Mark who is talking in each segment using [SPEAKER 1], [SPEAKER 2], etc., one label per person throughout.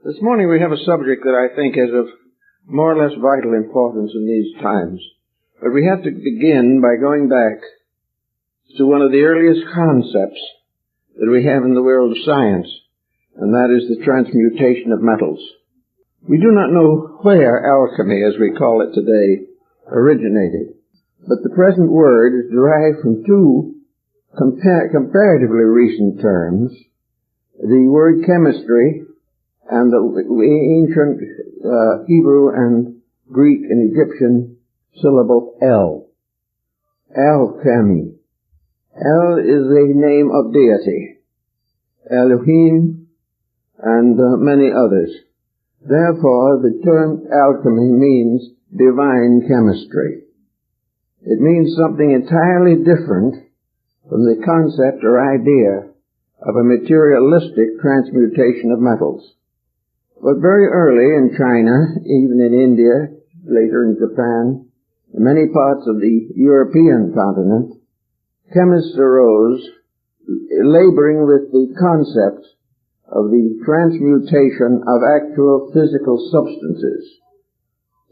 [SPEAKER 1] This morning we have a subject that I think is of more or less vital importance in these times. But we have to begin by going back to one of the earliest concepts that we have in the world of science, and that is the transmutation of metals. We do not know where alchemy, as we call it today, originated, but the present word is derived from two comparatively recent terms, the word chemistry and the ancient Hebrew and Greek and Egyptian syllable El. Alchemy. El is a name of deity, Elohim, and many others. Therefore, the term alchemy means divine chemistry. It means something entirely different from the concept or idea of a materialistic transmutation of metals. But very early in China, even in India, later in Japan, in many parts of the European continent, chemists arose laboring with the concept of the transmutation of actual physical substances.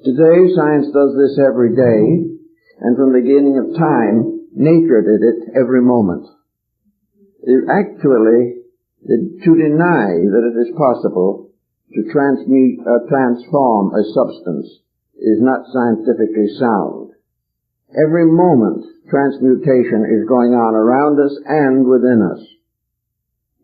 [SPEAKER 1] Today, science does this every day, and from the beginning of time, nature did it every moment. Actually, to deny that it is possible to transform a substance is not scientifically sound. Every moment, transmutation is going on around us and within us.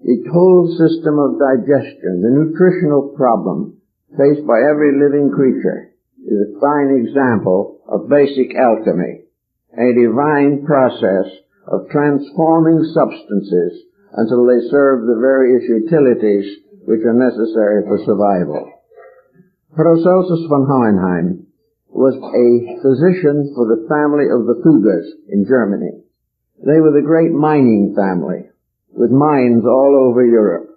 [SPEAKER 1] The whole system of digestion, the nutritional problem faced by every living creature, is a fine example of basic alchemy, a divine process of transforming substances until they serve the various utilities which are necessary for survival. Paracelsus von Hohenheim was a physician for the family of the Fuggers in Germany. They were the great mining family, with mines all over Europe.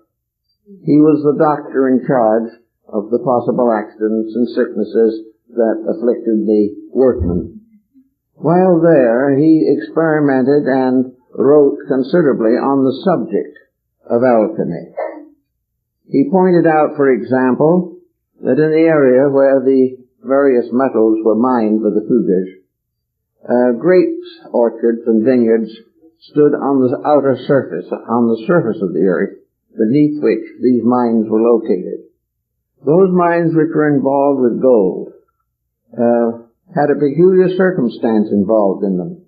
[SPEAKER 1] He was the doctor in charge of the possible accidents and sicknesses that afflicted the workmen. While there, he experimented and wrote considerably on the subject of alchemy. He pointed out, for example, that in the area where the various metals were mined for the Fuggers, grape orchards and vineyards stood on the outer surface, on the surface of the earth, beneath which these mines were located. Those mines which were involved with gold had a peculiar circumstance involved in them.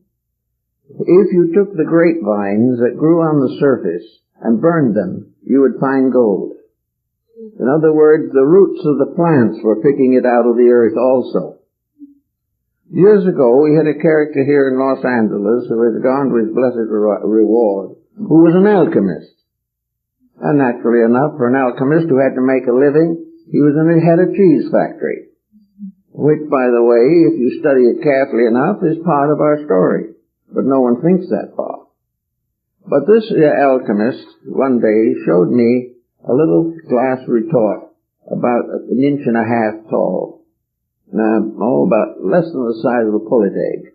[SPEAKER 1] If you took the grapevines that grew on the surface and burned them, you would find gold. In other words, the roots of the plants were picking it out of the earth also. Years ago, we had a character here in Los Angeles who had gone to his blessed reward, who was an alchemist. And naturally enough, for an alchemist who had to make a living, he had a cheese factory, which, by the way, if you study it carefully enough, is part of our story. But no one thinks that far. But this alchemist one day showed me a little glass retort about an inch and a half tall. About less than the size of a pullet egg.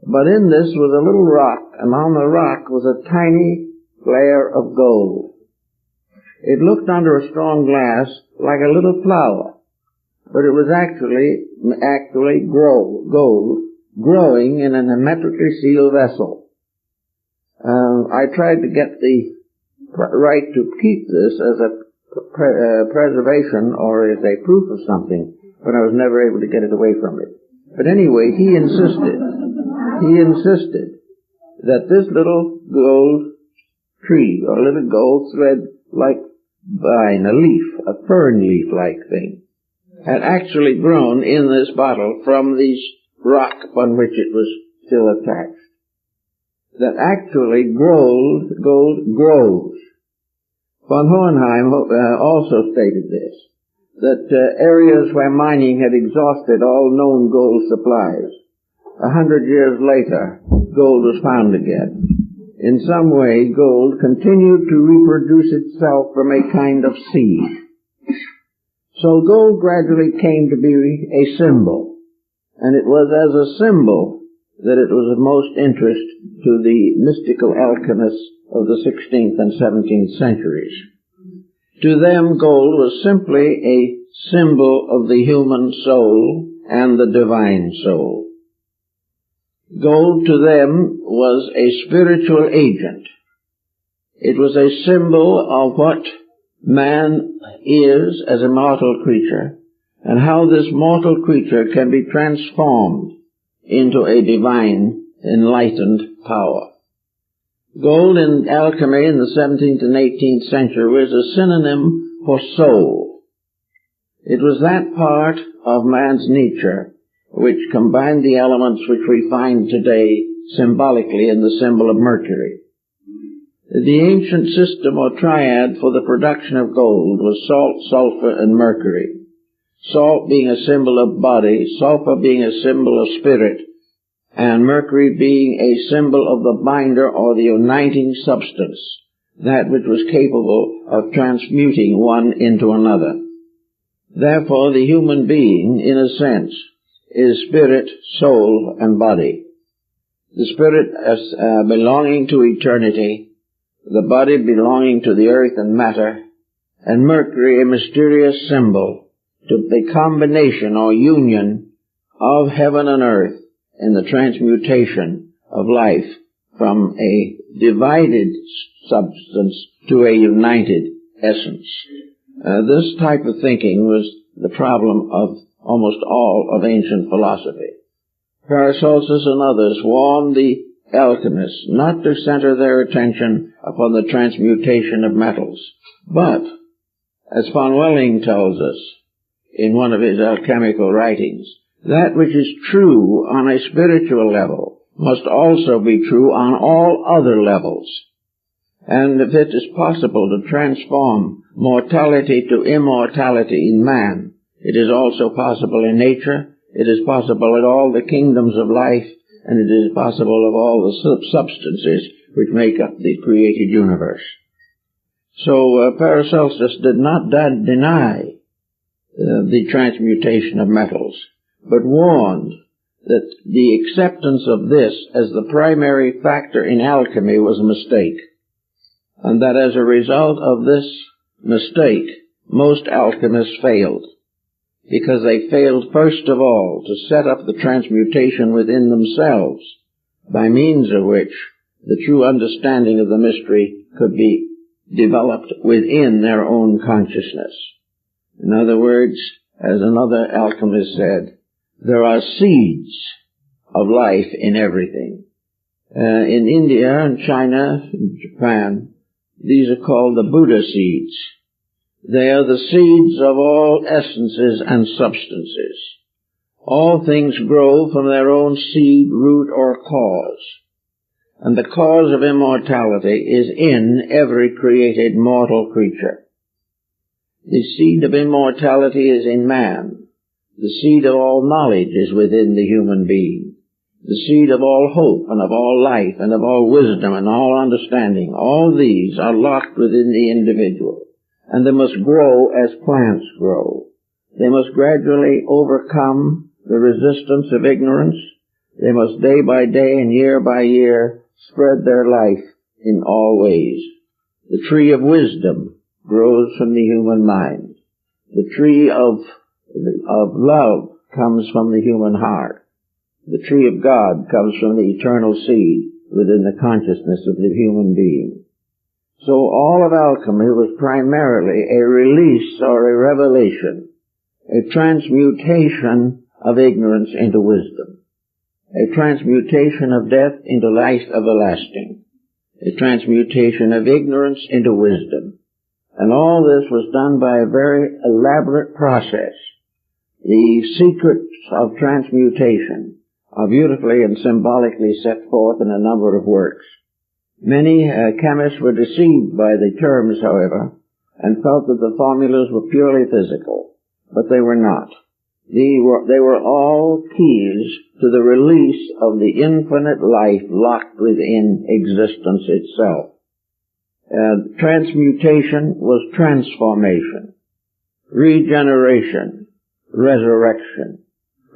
[SPEAKER 1] But in this was a little rock, and on the rock was a tiny layer of gold. It looked under a strong glass like a little flower, but it was actually gold growing in an hermetically sealed vessel. I tried to get the right to keep this as a preservation or as a proof of something, but I was never able to get it away from it. But anyway, he insisted that this little gold tree, or little gold thread-like vine, a leaf, a fern leaf-like thing, had actually grown in this bottle from the rock upon which it was still attached. That actually gold grows. Von Hohenheim also stated this, that areas where mining had exhausted all known gold supplies, 100 years later, gold was found again. In some way, gold continued to reproduce itself from a kind of seed. So gold gradually came to be a symbol, and it was as a symbol that it was of most interest to the mystical alchemists of the 16th and 17th centuries. To them, gold was simply a symbol of the human soul and the divine soul. Gold to them was a spiritual agent. It was a symbol of what man is as a mortal creature, and how this mortal creature can be transformed into a divine, enlightened power. Gold in alchemy in the 17th and 18th century was a synonym for soul. It was that part of man's nature which combined the elements which we find today symbolically in the symbol of Mercury. The ancient system or triad for the production of gold was salt, sulfur, and mercury. Salt being a symbol of body, sulfur being a symbol of spirit, and mercury being a symbol of the binder or the uniting substance, that which was capable of transmuting one into another. Therefore, the human being, in a sense, is spirit, soul, and body. The spirit as belonging to eternity, the body belonging to the earth and matter, and Mercury a mysterious symbol to the combination or union of heaven and earth in the transmutation of life from a divided substance to a united essence. This type of thinking was the problem of almost all of ancient philosophy. Paracelsus and others warned the alchemists not to center their attention upon the transmutation of metals, but, as von Welling tells us in one of his alchemical writings, that which is true on a spiritual level must also be true on all other levels. And if it is possible to transform mortality to immortality in man, it is also possible in nature, it is possible in all the kingdoms of life, and it is possible of all the substances which make up the created universe. So Paracelsus did not deny the transmutation of metals, but warned that the acceptance of this as the primary factor in alchemy was a mistake, and that as a result of this mistake, most alchemists failed, because they failed first of all to set up the transmutation within themselves, by means of which the true understanding of the mystery could be developed within their own consciousness. In other words, as another alchemist said, there are seeds of life in everything. In India and China and Japan, these are called the Buddha seeds. They are the seeds of all essences and substances. All things grow from their own seed, root, or cause. And the cause of immortality is in every created mortal creature. The seed of immortality is in man. The seed of all knowledge is within the human being. The seed of all hope and of all life and of all wisdom and all understanding, all these are locked within the individual. And they must grow as plants grow. They must gradually overcome the resistance of ignorance. They must day by day and year by year spread their life in all ways. The tree of wisdom grows from the human mind. The tree of love comes from the human heart. The tree of God comes from the eternal seed within the consciousness of the human being. So all of alchemy was primarily a release or a revelation, a transmutation of ignorance into wisdom, a transmutation of death into life everlasting, a transmutation of ignorance into wisdom. And all this was done by a very elaborate process. The secrets of transmutation are beautifully and symbolically set forth in a number of works. Many chemists were deceived by the terms, however, and felt that the formulas were purely physical, but they were not. They were all keys to the release of the infinite life locked within existence itself. Transmutation was transformation, regeneration, resurrection,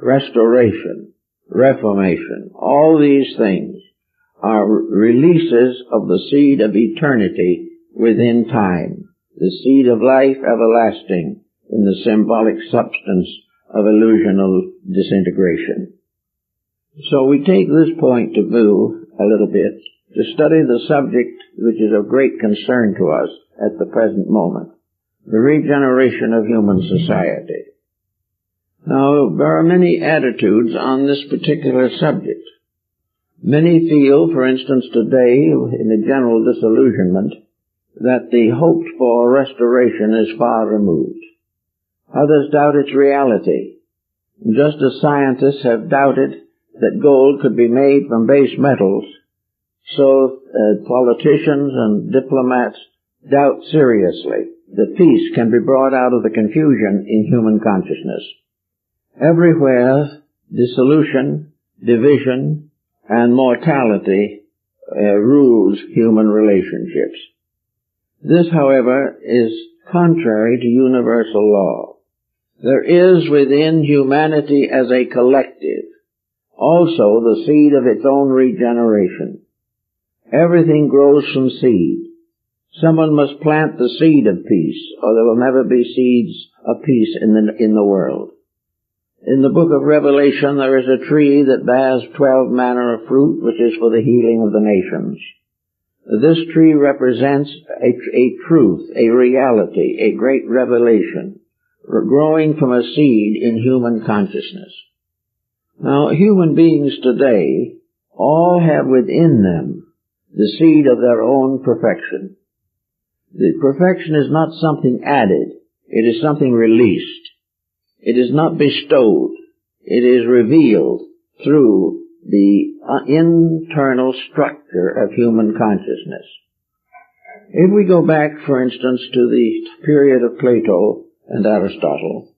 [SPEAKER 1] restoration, reformation. All these things are releases of the seed of eternity within time. the seed of life everlasting in the symbolic substance of illusional disintegration. So we take this point of view a little bit to study the subject which is of great concern to us at the present moment, the regeneration of human society. Now, there are many attitudes on this particular subject. Many feel, for instance, today, in a general disillusionment, that the hoped-for restoration is far removed. Others doubt its reality, just as scientists have doubted that gold could be made from base metals, so politicians and diplomats doubt seriously that peace can be brought out of the confusion in human consciousness. Everywhere, dissolution, division, and mortality rules human relationships. This, however, is contrary to universal law. There is within humanity as a collective also the seed of its own regeneration. Everything grows from seed. Someone must plant the seed of peace, or there will never be seeds of peace in the world. In the book of Revelation, there is a tree that bears 12 manner of fruit, which is for the healing of the nations. This tree represents a truth, a reality, a great revelation, growing from a seed in human consciousness. Now, human beings today all have within them the seed of their own perfection. The perfection is not something added, it is something released. It is not bestowed, it is revealed through the internal structure of human consciousness. If we go back, for instance, to the period of Plato and Aristotle,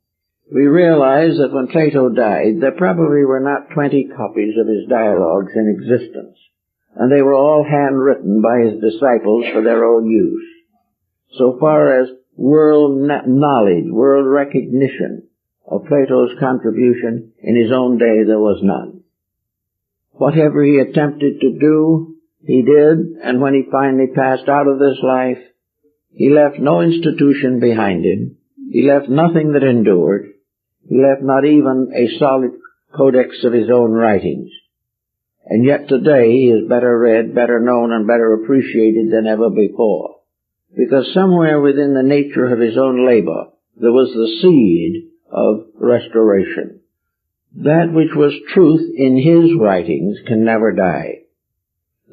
[SPEAKER 1] we realize that when Plato died, there probably were not 20 copies of his dialogues in existence, and they were all handwritten by his disciples for their own use. So far as world knowledge, world recognition of Plato's contribution in his own day, there was none. Whatever he attempted to do, he did, and when he finally passed out of this life, he left no institution behind him. He left nothing that endured. He left not even a solid codex of his own writings. And yet today he is better read, better known, and better appreciated than ever before. Because somewhere within the nature of his own labor, there was the seed of restoration. That which was truth in his writings can never die.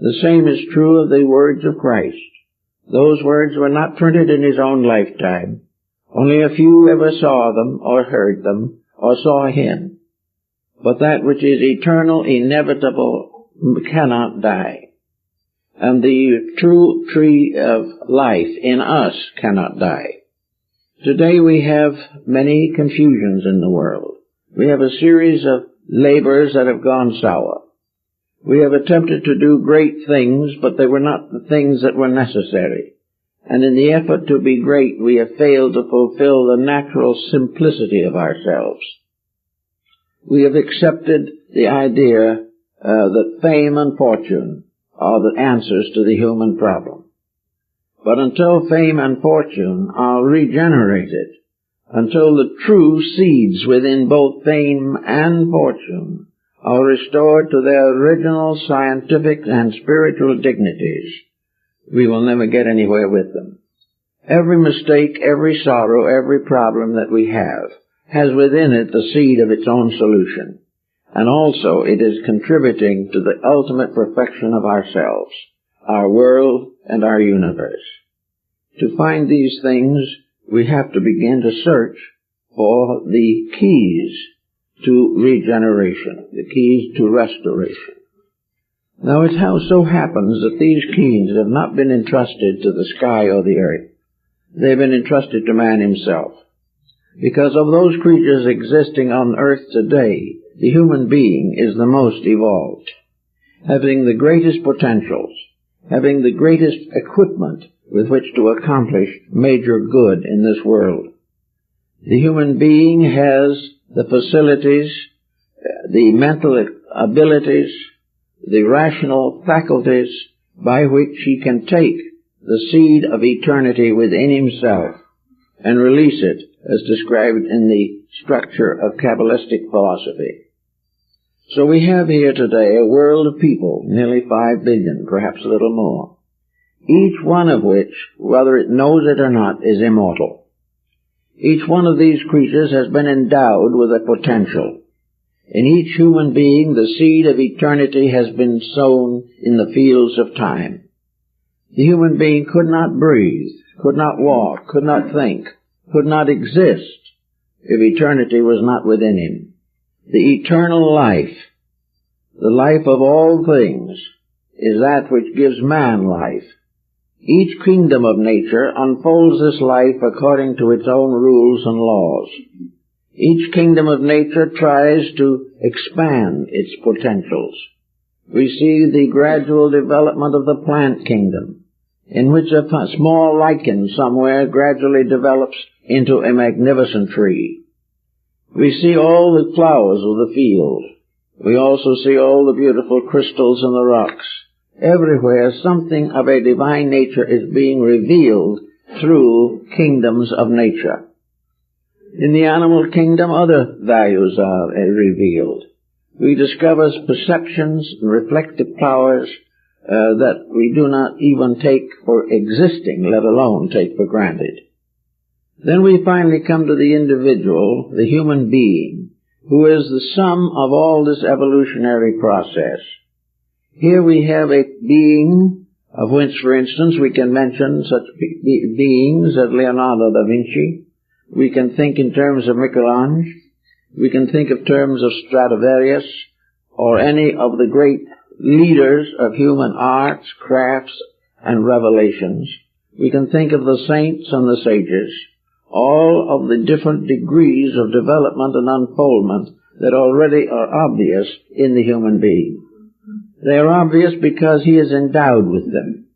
[SPEAKER 1] The same is true of the words of Christ. Those words were not printed in his own lifetime. Only a few ever saw them, or heard them, or saw him. But that which is eternal, inevitable, cannot die. And the true tree of life in us cannot die. Today we have many confusions in the world. We have a series of labors that have gone sour. We have attempted to do great things, but they were not the things that were necessary. And in the effort to be great, we have failed to fulfill the natural simplicity of ourselves. We have accepted the idea that fame and fortune are the answers to the human problem. But until fame and fortune are regenerated, until the true seeds within both fame and fortune are restored to their original scientific and spiritual dignities, we will never get anywhere with them. Every mistake, every sorrow, every problem that we have has within it the seed of its own solution. And also it is contributing to the ultimate perfection of ourselves, our world, and our universe. To find these things, we have to begin to search for the keys to regeneration, the keys to restoration. Now it so happens that these keys have not been entrusted to the sky or the earth. They've been entrusted to man himself. Because of those creatures existing on earth today, the human being is the most evolved, having the greatest potentials, having the greatest equipment with which to accomplish major good in this world. The human being has the facilities, the mental abilities, the rational faculties by which he can take the seed of eternity within himself and release it as described in the structure of Kabbalistic philosophy. So we have here today a world of people, nearly 5 billion, perhaps a little more, each one of which, whether it knows it or not, is immortal. Each one of these creatures has been endowed with a potential. In each human being, the seed of eternity has been sown in the fields of time. The human being could not breathe, could not walk, could not think, could not exist if eternity was not within him. The eternal life, the life of all things, is that which gives man life. Each kingdom of nature unfolds this life according to its own rules and laws. Each kingdom of nature tries to expand its potentials. We see the gradual development of the plant kingdom, in which a small lichen somewhere gradually develops into a magnificent tree. We see all the flowers of the field. We also see all the beautiful crystals in the rocks. Everywhere something of a divine nature is being revealed through kingdoms of nature. In the animal kingdom, other values are revealed. We discover perceptions and reflective powers that we do not even take for existing, let alone take for granted. Then we finally come to the individual, the human being, who is the sum of all this evolutionary process. Here we have a being of which, for instance, we can mention such beings as Leonardo da Vinci. We can think in terms of Michelangelo. We can think of terms of Stradivarius or any of the great leaders of human arts, crafts, and revelations. We can think of the saints and the sages, all of the different degrees of development and unfoldment that already are obvious in the human being. They are obvious because he is endowed with them.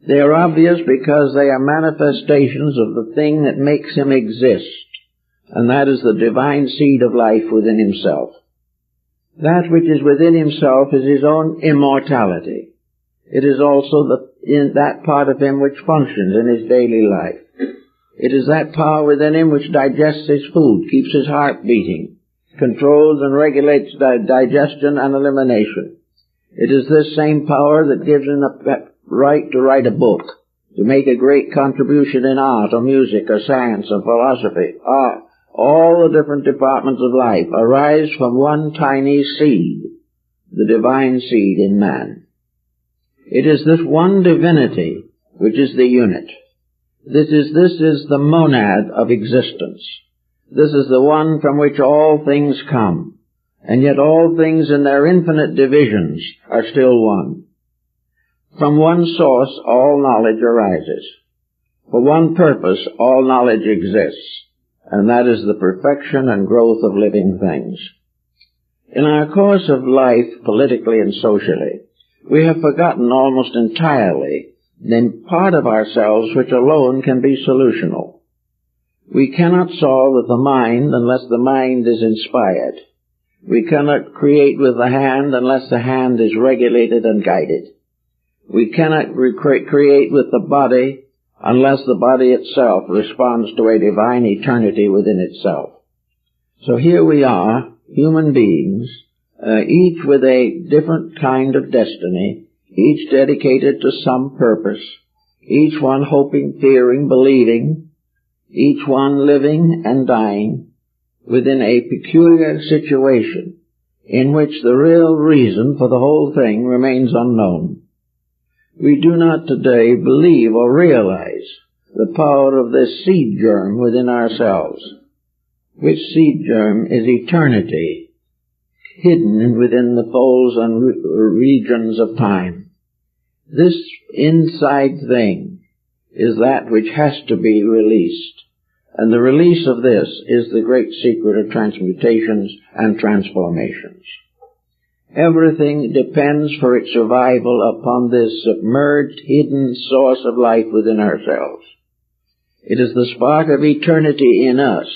[SPEAKER 1] They are obvious because they are manifestations of the thing that makes him exist, and that is the divine seed of life within himself. That which is within himself is his own immortality. It is also in that part of him which functions in his daily life. It is that power within him which digests his food, keeps his heart beating, controls and regulates digestion and elimination. It is this same power that gives him the right to write a book, to make a great contribution in art or music or science or philosophy. All the different departments of life arise from one tiny seed, the divine seed in man. It is this one divinity which is the unit. This is the monad of existence. This is the one from which all things come, and yet all things in their infinite divisions are still one. From one source all knowledge arises. For one purpose all knowledge exists, and that is the perfection and growth of living things. In our course of life, politically and socially, we have forgotten almost entirely the part of ourselves which alone can be solutional. We cannot solve with the mind unless the mind is inspired. We cannot create with the hand unless the hand is regulated and guided. We cannot create with the body unless the body itself responds to a divine eternity within itself. So here we are, human beings, each with a different kind of destiny, each dedicated to some purpose, each one hoping, fearing, believing, each one living and dying within a peculiar situation in which the real reason for the whole thing remains unknown. We do not today believe or realize the power of this seed germ within ourselves, which seed germ is eternity, hidden within the folds and regions of time. This inside thing is that which has to be released, and the release of this is the great secret of transmutations and transformations. Everything depends for its survival upon this submerged, hidden source of life within ourselves. It is the spark of eternity in us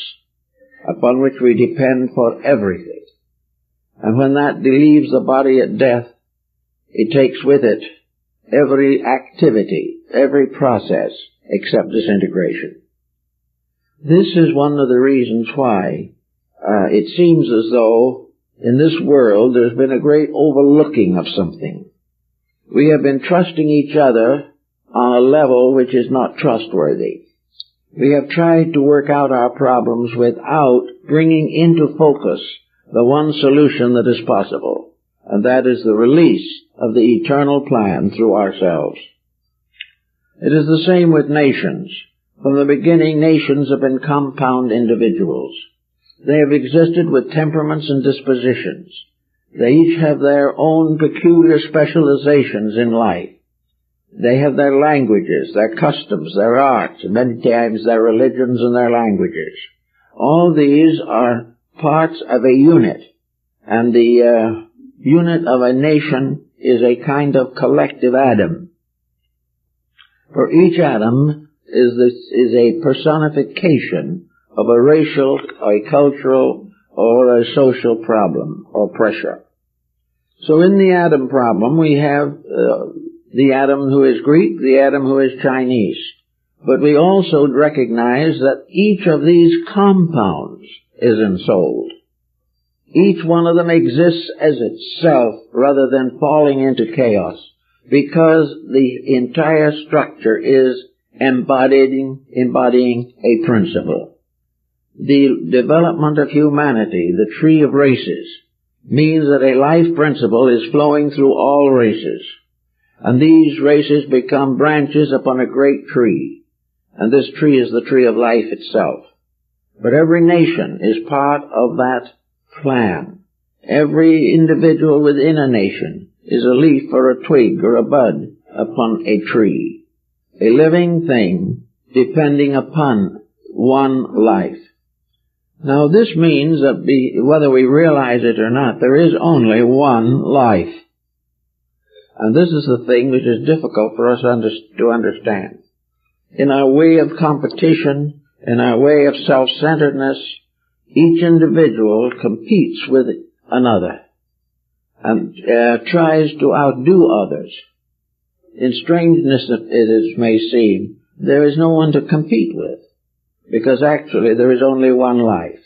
[SPEAKER 1] upon which we depend for everything. And when that leaves the body at death, it takes with it every activity, every process, except disintegration. This is one of the reasons why it seems as though in this world there's been a great overlooking of something. We have been trusting each other on a level which is not trustworthy. We have tried to work out our problems without bringing into focus the one solution that is possible, and that is the release of the eternal plan through ourselves. It is the same with nations. From the beginning, nations have been compound individuals. They have existed with temperaments and dispositions. They each have their own peculiar specializations in life. They have their languages, their customs, their arts, and many times their religions and their languages. All these are parts of a unit, and the unit of a nation is a kind of collective atom. For each atom is a personification of a racial, or a cultural, or a social problem or pressure. So in the atom problem we have the atom who is Greek, the atom who is Chinese. But we also recognize that each of these compounds is ensouled. Each one of them exists as itself rather than falling into chaos, because the entire structure is embodying a principle. The development of humanity, the tree of races, means that a life principle is flowing through all races. And these races become branches upon a great tree. And this tree is the tree of life itself. But every nation is part of that plan. Every individual within a nation is a leaf or a twig or a bud upon a tree. A living thing depending upon one life. Now this means that whether we realize it or not, there is only one life. And this is the thing which is difficult for us to understand. In our way of competition, in our way of self-centeredness, each individual competes with another and tries to outdo others. In strangeness it may seem, there is no one to compete with, because actually there is only one life.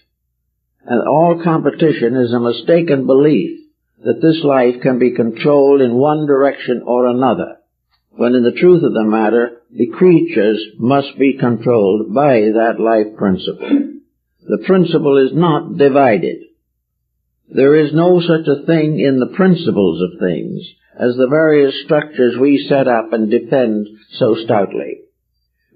[SPEAKER 1] And all competition is a mistaken belief that this life can be controlled in one direction or another, when in the truth of the matter, the creatures must be controlled by that life principle. The principle is not divided. There is no such a thing in the principles of things as the various structures we set up and defend so stoutly.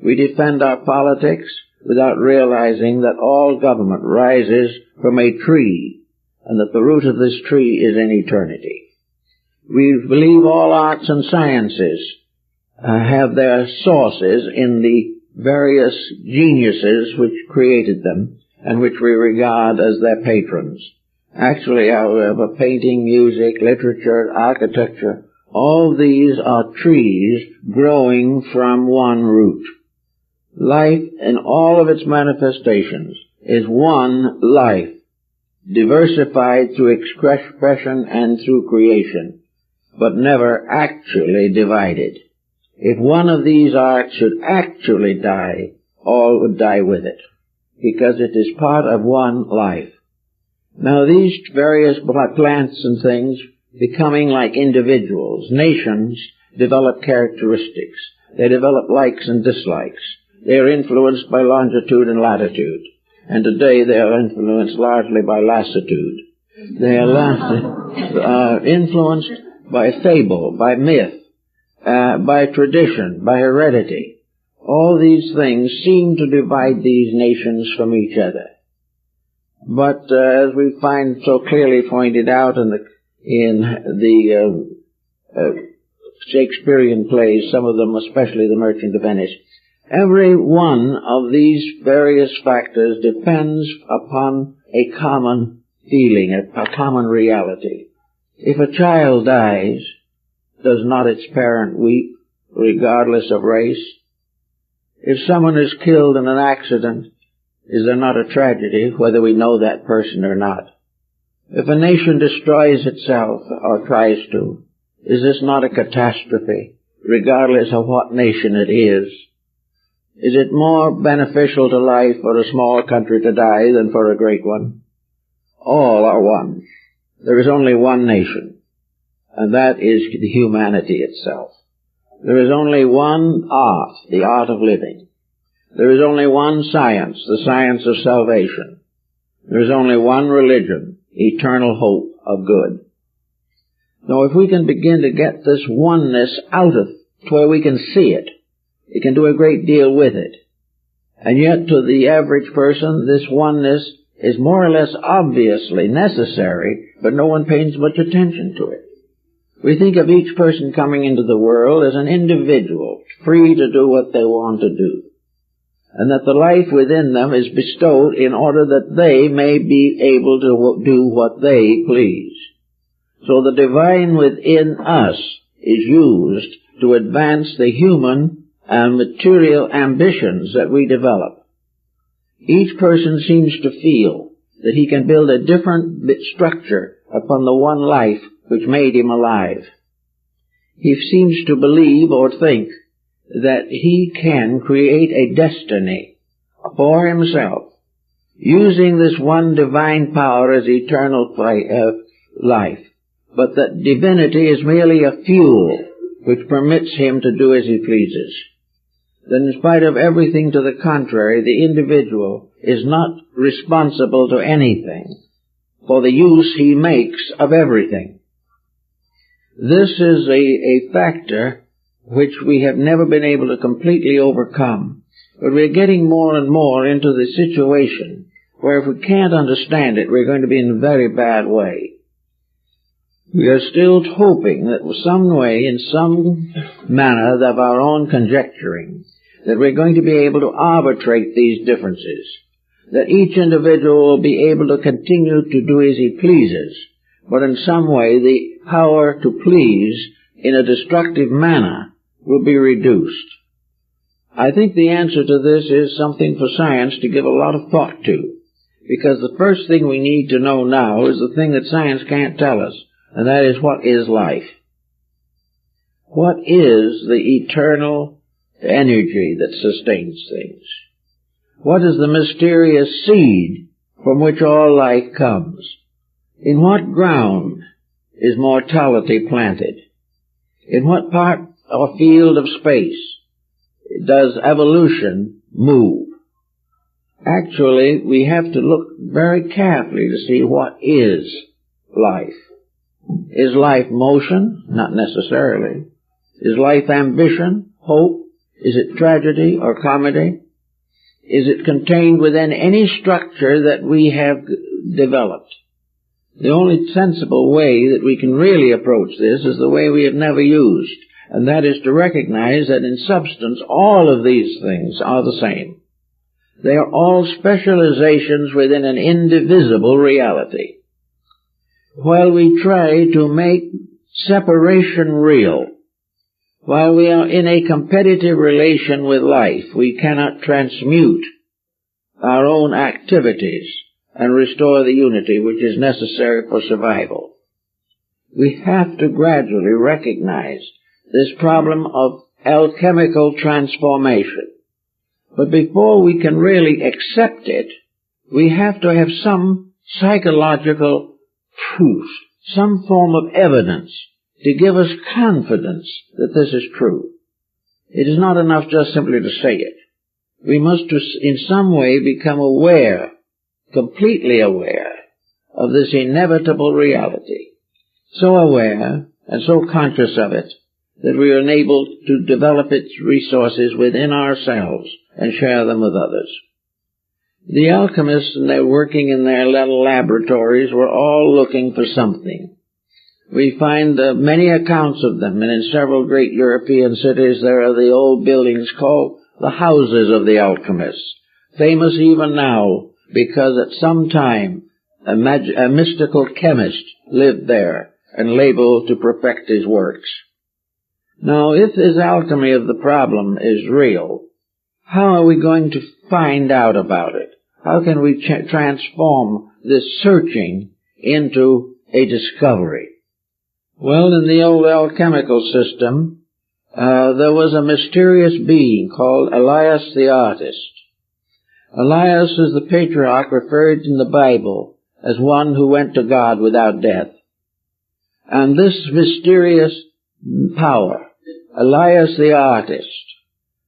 [SPEAKER 1] We defend our politics without realizing that all government rises from a tree, and that the root of this tree is in eternity. We believe all arts and sciences have their sources in the various geniuses which created them and which we regard as their patrons. Actually, however, painting, music, literature, architecture, all these are trees growing from one root. Life in all of its manifestations is one life, diversified through expression and through creation, but never actually divided. If one of these arts should actually die, all would die with it, because it is part of one life. Now these various plants and things becoming like individuals, nations, develop characteristics. They develop likes and dislikes. They are influenced by longitude and latitude. And today they are influenced largely by lassitude. They are influenced by fable, by myth, by tradition, by heredity. All these things seem to divide these nations from each other. But as we find so clearly pointed out in the Shakespearean plays, some of them, especially The Merchant of Venice, every one of these various factors depends upon a common feeling, a common reality. If a child dies, does not its parent weep, regardless of race? If someone is killed in an accident, is there not a tragedy, whether we know that person or not? If a nation destroys itself, or tries to, is this not a catastrophe, regardless of what nation it is? Is it more beneficial to life for a small country to die than for a great one? All are one. There is only one nation, and that is the humanity itself. There is only one art, the art of living. There is only one science, the science of salvation. There is only one religion, eternal hope of good. Now, if we can begin to get this oneness out of to where we can see it, it can do a great deal with it. And yet, to the average person, this oneness is more or less obviously necessary, but no one pays much attention to it. We think of each person coming into the world as an individual, free to do what they want to do, and that the life within them is bestowed in order that they may be able to do what they please. So the divine within us is used to advance the human and material ambitions that we develop. Each person seems to feel that he can build a different structure upon the one life which made him alive. He seems to believe or think that he can create a destiny for himself, using this one divine power as eternal life, but that divinity is merely a fuel which permits him to do as he pleases. Then, in spite of everything to the contrary, the individual is not responsible to anything for the use he makes of everything. This is a factor which we have never been able to completely overcome, but we're getting more and more into the situation where if we can't understand it, we're going to be in a very bad way. We are still hoping that some way, in some manner of our own conjecturing, that we're going to be able to arbitrate these differences, that each individual will be able to continue to do as he pleases, but in some way the power to please in a destructive manner will be reduced. I think the answer to this is something for science to give a lot of thought to, because the first thing we need to know now is the thing that science can't tell us, and that is, what is life? What is the eternal energy that sustains things? What is the mysterious seed from which all life comes? In what ground is mortality planted? In what part or field of space does evolution move? Actually, we have to look very carefully to see what is life. Is life motion? Not necessarily. Is life ambition? Hope? Is it tragedy or comedy? Is it contained within any structure that we have developed? The only sensible way that we can really approach this is the way we have never used, and that is to recognize that in substance all of these things are the same. They are all specializations within an indivisible reality. While we try to make separation real, while we are in a competitive relation with life, we cannot transmute our own activities and restore the unity which is necessary for survival. We have to gradually recognize this problem of alchemical transformation. But before we can really accept it, we have to have some psychological proof, some form of evidence to give us confidence that this is true. It is not enough just simply to say it. We must in some way become aware, completely aware, of this inevitable reality. So aware and so conscious of it that we are enabled to develop its resources within ourselves and share them with others. The alchemists, and they're working in their little laboratories, were all looking for something. We find many accounts of them, and in several great European cities there are the old buildings called the houses of the alchemists, famous even now because at some time a mystical chemist lived there and labeled to perfect his works. Now, if this alchemy of the problem is real, how are we going to find out about it? How can we transform this searching into a discovery? Well, in the old alchemical system, there was a mysterious being called Elias the artist. Elias is the patriarch referred in the Bible as one who went to God without death. And this mysterious power, Elias the artist,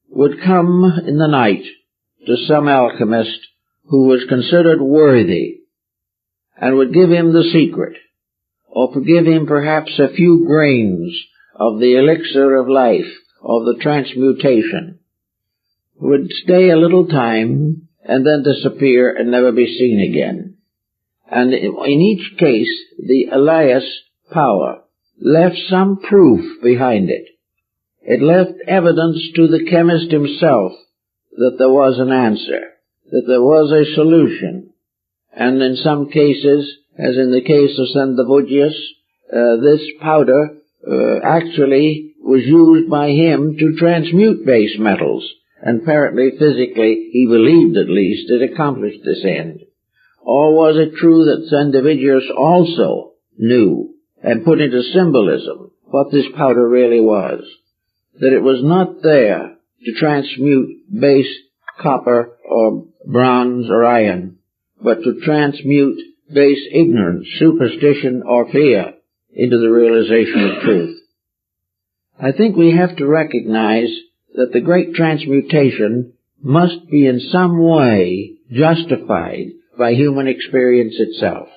[SPEAKER 1] would come in the night to some alchemist who was considered worthy and would give him the secret, or give him perhaps a few grains of the elixir of life, of the transmutation, would stay a little time and then disappear and never be seen again. And in each case, the Elias power left some proof behind it. It left evidence to the chemist himself that there was an answer, that there was a solution. And in some cases, as in the case of Sendivogius, this powder actually was used by him to transmute base metals, and apparently physically, he believed at least, it accomplished this end. Or was it true that Sendivogius also knew and put into symbolism what this powder really was? That it was not there to transmute base copper or bronze or iron, but to transmute base ignorance, superstition, or fear into the realization of truth. I think we have to recognize that the great transmutation must be in some way justified by human experience itself.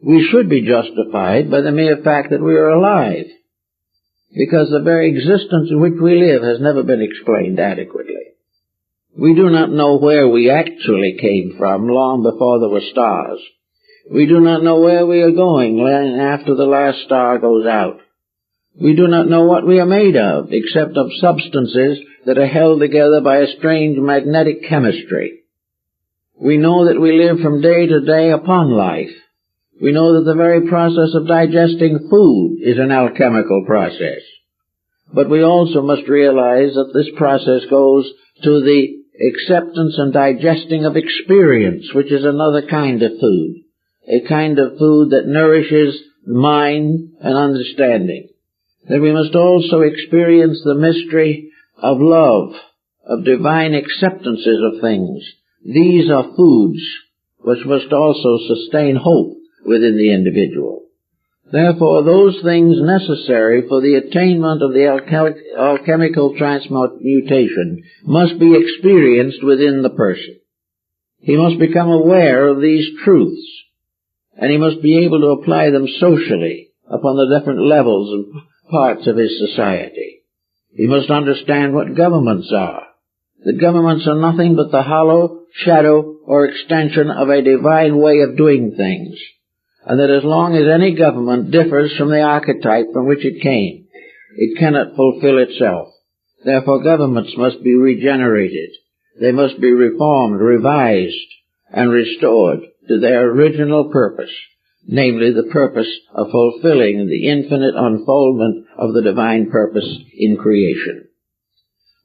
[SPEAKER 1] We should be justified by the mere fact that we are alive, because the very existence in which we live has never been explained adequately. We do not know where we actually came from long before there were stars. We do not know where we are going after the last star goes out. We do not know what we are made of, except of substances that are held together by a strange magnetic chemistry. We know that we live from day to day upon life. We know that the very process of digesting food is an alchemical process. But we also must realize that this process goes to the acceptance and digesting of experience, which is another kind of food, a kind of food that nourishes mind and understanding. That we must also experience the mystery of love, of divine acceptances of things. These are foods which must also sustain hope within the individual. Therefore, those things necessary for the attainment of the alchemical transmutation must be experienced within the person. He must become aware of these truths, and he must be able to apply them socially upon the different levels and parts of his society. He must understand what governments are. That governments are nothing but the hollow shadow or extension of a divine way of doing things, and that as long as any government differs from the archetype from which it came, it cannot fulfill itself. Therefore governments must be regenerated. They must be reformed, revised, and restored to their original purpose, namely the purpose of fulfilling the infinite unfoldment of the divine purpose in creation.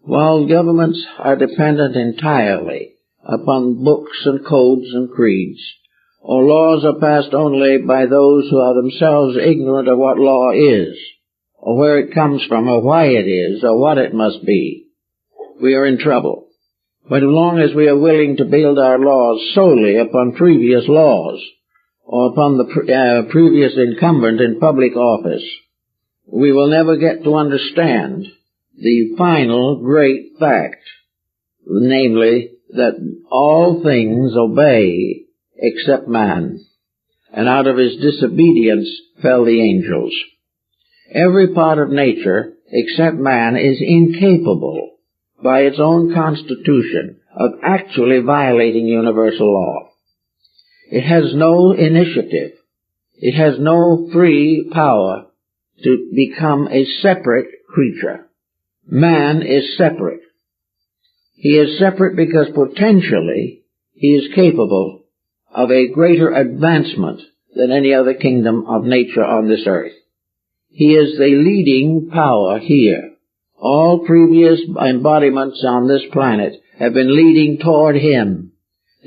[SPEAKER 1] While governments are dependent entirely upon books and codes and creeds, or laws are passed only by those who are themselves ignorant of what law is, or where it comes from, or why it is, or what it must be, we are in trouble. But as long as we are willing to build our laws solely upon previous laws, or upon the previous incumbent in public office, we will never get to understand the final great fact, namely that all things obey except man, and out of his disobedience fell the angels. Every part of nature except man is incapable by its own constitution of actually violating universal law. It has no initiative. It has no free power to become a separate creature. Man is separate. He is separate because potentially he is capable of a greater advancement than any other kingdom of nature on this earth. He is the leading power here. All previous embodiments on this planet have been leading toward him.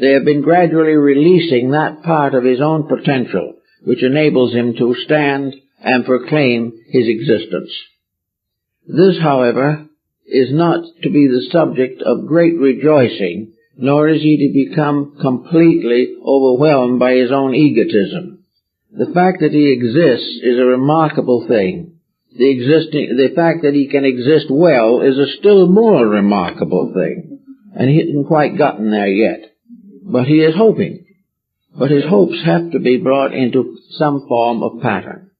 [SPEAKER 1] They have been gradually releasing that part of his own potential which enables him to stand and proclaim his existence. This, however, is not to be the subject of great rejoicing, nor is he to become completely overwhelmed by his own egotism. The fact that he exists is a remarkable thing. The fact that he can exist well is a still more remarkable thing. And he hasn't quite gotten there yet. But he is hoping. But his hopes have to be brought into some form of pattern.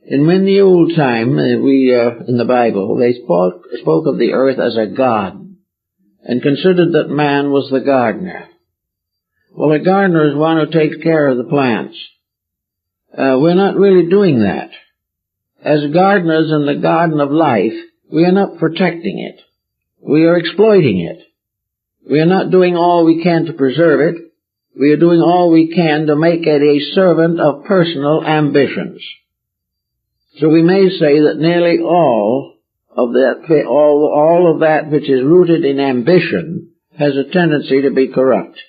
[SPEAKER 1] And when the old time, in the Bible, they spoke of the earth as a garden, and considered that man was the gardener. Well, a gardener is one who takes care of the plants. We're not really doing that. As gardeners in the garden of life, we are not protecting it. We are exploiting it. We are not doing all we can to preserve it. We are doing all we can to make it a servant of personal ambitions. So we may say that nearly all of that which is rooted in ambition has a tendency to be corrupt.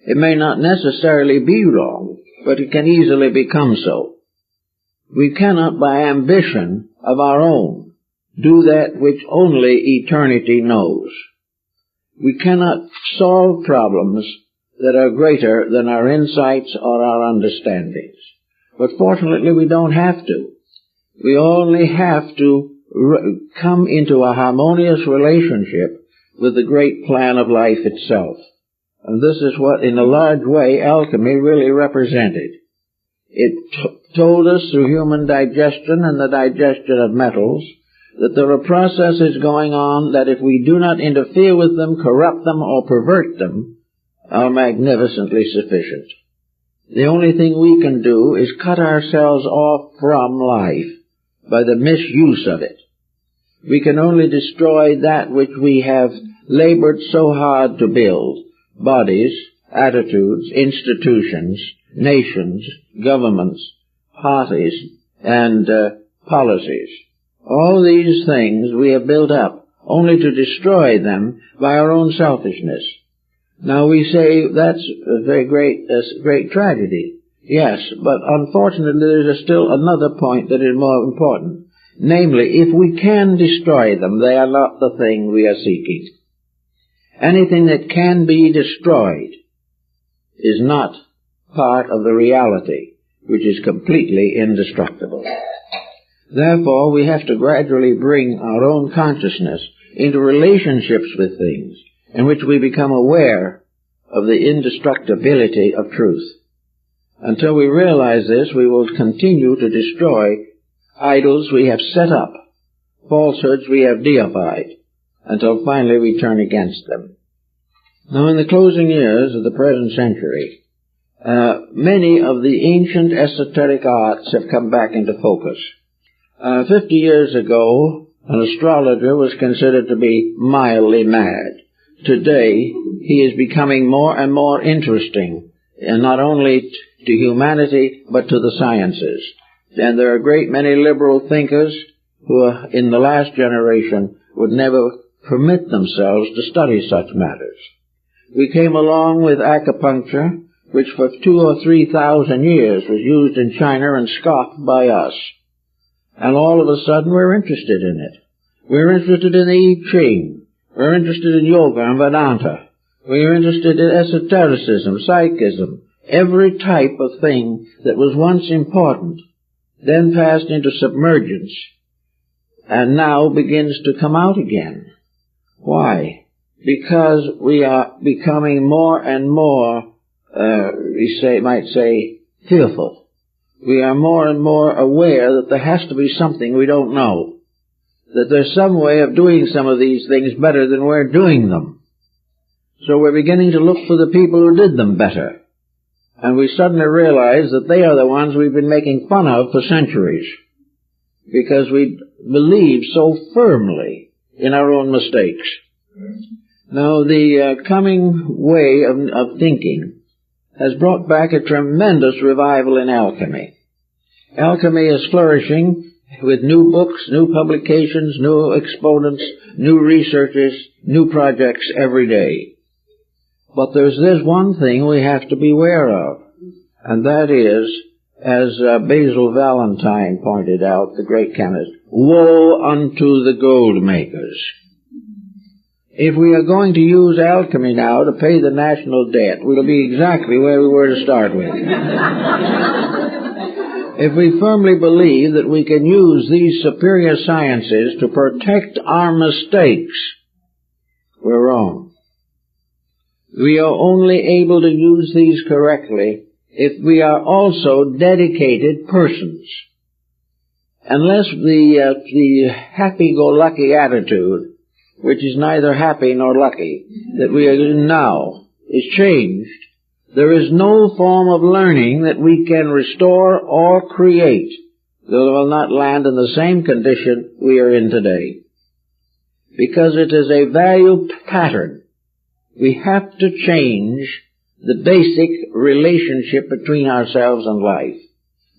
[SPEAKER 1] It may not necessarily be wrong, but it can easily become so. We cannot, by ambition of our own, do that which only eternity knows. We cannot solve problems that are greater than our insights or our understandings. But fortunately, we don't have to. We only have to come into a harmonious relationship with the great plan of life itself. And this is what, in a large way, alchemy really represented. It told us through human digestion and the digestion of metals that there are processes going on that if we do not interfere with them, corrupt them, or pervert them, are magnificently sufficient. The only thing we can do is cut ourselves off from life by the misuse of it. We can only destroy that which we have labored so hard to build: bodies, attitudes, institutions, nations, governments, parties, and policies. All these things we have built up only to destroy them by our own selfishness. Now we say that's a very great tragedy. Yes, but unfortunately there is still another point that is more important. Namely, if we can destroy them, they are not the thing we are seeking. Anything that can be destroyed is not part of the reality, which is completely indestructible. Therefore, we have to gradually bring our own consciousness into relationships with things in which we become aware of the indestructibility of truth. Until we realize this, we will continue to destroy idols we have set up, falsehoods we have deified, until finally we turn against them. Now, in the closing years of the present century, many of the ancient esoteric arts have come back into focus. 50 years ago, an astrologer was considered to be mildly mad. Today, he is becoming more and more interesting, and not only to humanity, but to the sciences. And there are a great many liberal thinkers who, in the last generation, would never permit themselves to study such matters. We came along with acupuncture, which for 2,000 or 3,000 years was used in China and scoffed by us. And all of a sudden we're interested in it. We're interested in the I Ching. We're interested in yoga and Vedanta. We're interested in esotericism, psychism, every type of thing that was once important, then passed into submergence, and now begins to come out again. Why? Because we are becoming more and more, might say, fearful. We are more and more aware that there has to be something we don't know, that there's some way of doing some of these things better than we're doing them. So we're beginning to look for the people who did them better. And we suddenly realize that they are the ones we've been making fun of for centuries, because we believe so firmly in our own mistakes. Now, the coming way of thinking has brought back a tremendous revival in alchemy. Alchemy is flourishing with new books, new publications, new exponents, new researches, new projects every day. But there's this one thing we have to beware of, and that is, as Basil Valentine pointed out, the great chemist, woe unto the gold makers. If we are going to use alchemy now to pay the national debt, we'll be exactly where we were to start with. If we firmly believe that we can use these superior sciences to protect our mistakes, we're wrong. We are only able to use these correctly if we are also dedicated persons. Unless the happy-go-lucky attitude, which is neither happy nor lucky, that we are in now, is changed, there is no form of learning that we can restore or create that will not land in the same condition we are in today. Because it is a value pattern. We have to change the basic relationship between ourselves and life.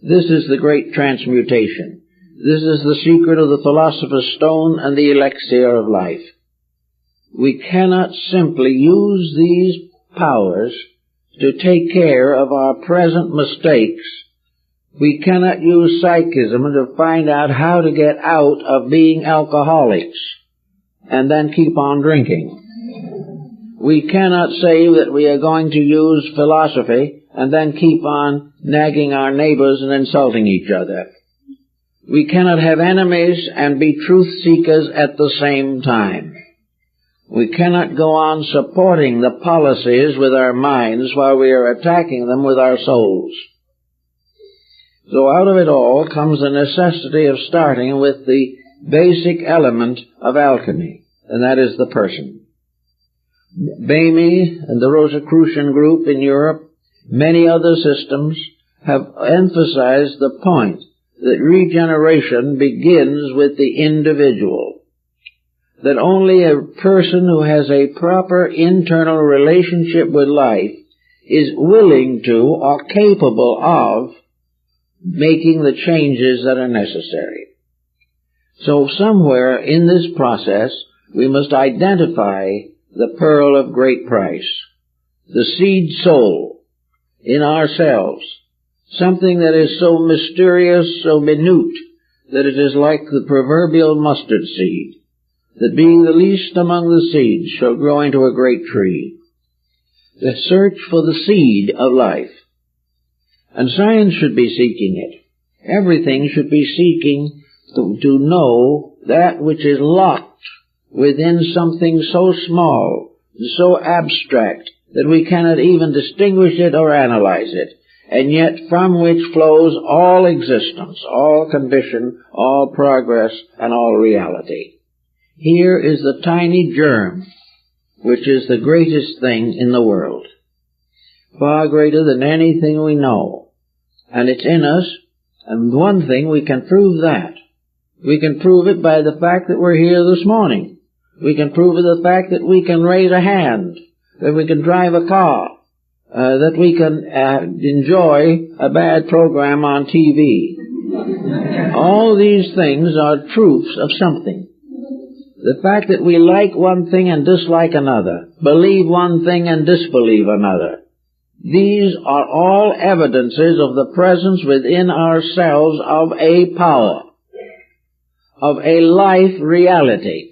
[SPEAKER 1] This is the great transmutation. This is the secret of the philosopher's stone and the elixir of life. We cannot simply use these powers to take care of our present mistakes. We cannot use psychism to find out how to get out of being alcoholics and then keep on drinking. We cannot say that we are going to use philosophy and then keep on nagging our neighbors and insulting each other. We cannot have enemies and be truth seekers at the same time. We cannot go on supporting the policies with our minds while we are attacking them with our souls. So out of it all comes the necessity of starting with the basic element of alchemy, and that is the person. Bamey and the Rosicrucian group in Europe, many other systems, have emphasized the point that regeneration begins with the individual. That only a person who has a proper internal relationship with life is willing to or capable of making the changes that are necessary. So somewhere in this process, we must identify the pearl of great price, the seed soul in ourselves, something that is so mysterious, so minute, that it is like the proverbial mustard seed, that being the least among the seeds shall grow into a great tree. The search for the seed of life. And science should be seeking it. Everything should be seeking to know that which is locked within something so small, so abstract, that we cannot even distinguish it or analyze it, and yet from which flows all existence, all condition, all progress, and all reality. Here is the tiny germ, which is the greatest thing in the world, far greater than anything we know. And it's in us, and one thing, we can prove that. We can prove it by the fact that we're here this morning. We can prove it by the fact that we can raise a hand, that we can drive a car, that we can enjoy a bad program on TV. All these things are proofs of something. The fact that we like one thing and dislike another, believe one thing and disbelieve another, these are all evidences of the presence within ourselves of a power, of a life reality,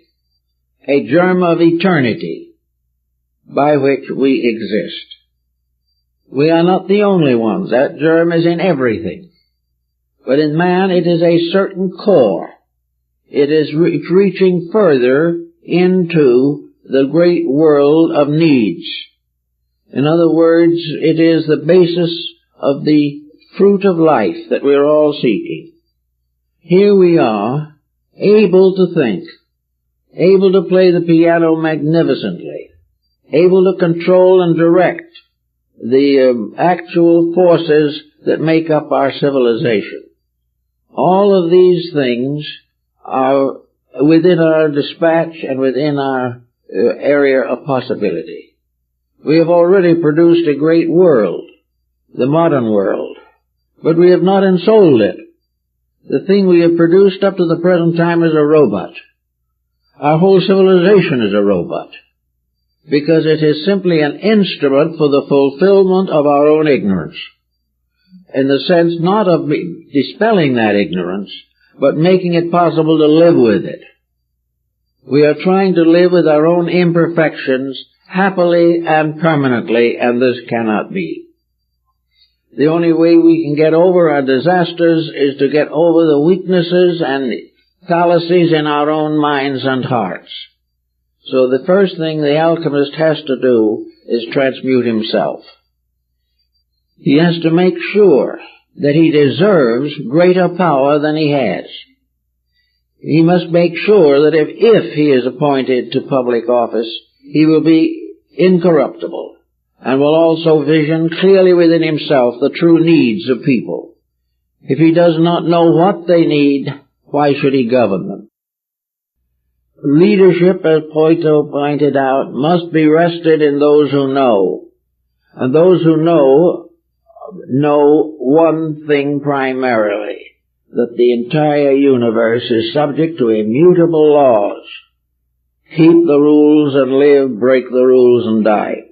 [SPEAKER 1] a germ of eternity by which we exist. We are not the only ones. That germ is in everything. But in man it is a certain core. It is reaching further into the great world of needs. In other words, it is the basis of the fruit of life that we're all seeking. Here we are, able to think, able to play the piano magnificently, able to control and direct the actual forces that make up our civilization. All of these things are within our dispatch and within our area of possibility. We have already produced a great world, the modern world, but we have not ensouled it. The thing we have produced up to the present time is a robot. Our whole civilization is a robot, because it is simply an instrument for the fulfillment of our own ignorance, in the sense not of dispelling that ignorance, but making it possible to live with it. We are trying to live with our own imperfections happily and permanently, and this cannot be. The only way we can get over our disasters is to get over the weaknesses and fallacies in our own minds and hearts. So the first thing the alchemist has to do is transmute himself. He has to make sure that he deserves greater power than he has. He must make sure that if he is appointed to public office, he will be incorruptible and will also vision clearly within himself the true needs of people. If he does not know what they need, why should he govern them? Leadership, as Plato pointed out, must be rested in those who know. And those who know one thing primarily, that the entire universe is subject to immutable laws. Keep the rules and live, break the rules and die.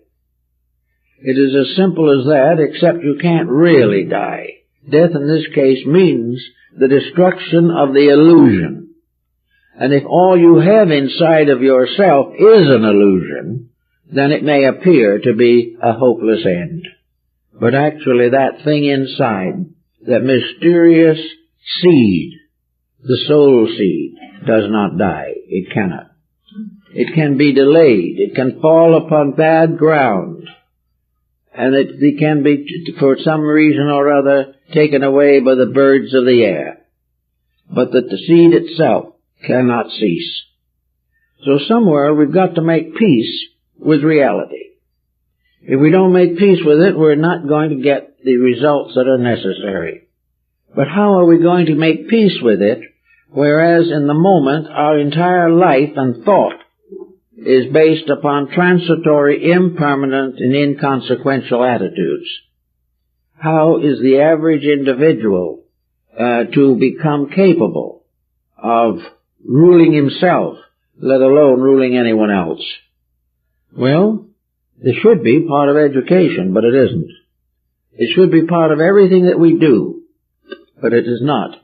[SPEAKER 1] It is as simple as that, except you can't really die. Death in this case means the destruction of the illusion. And if all you have inside of yourself is an illusion, then it may appear to be a hopeless end. But actually that thing inside, that mysterious seed, the soul seed, does not die. It cannot. It can be delayed. It can fall upon bad ground. And it can be, for some reason or other, taken away by the birds of the air. But that the seed itself cannot cease. So somewhere we've got to make peace with reality. If we don't make peace with it, we're not going to get the results that are necessary. But how are we going to make peace with it, whereas in the moment our entire life and thought is based upon transitory, impermanent, and inconsequential attitudes? How is the average individual to become capable of ruling himself, let alone ruling anyone else? Well, this should be part of education, but it isn't. It should be part of everything that we do, but it is not.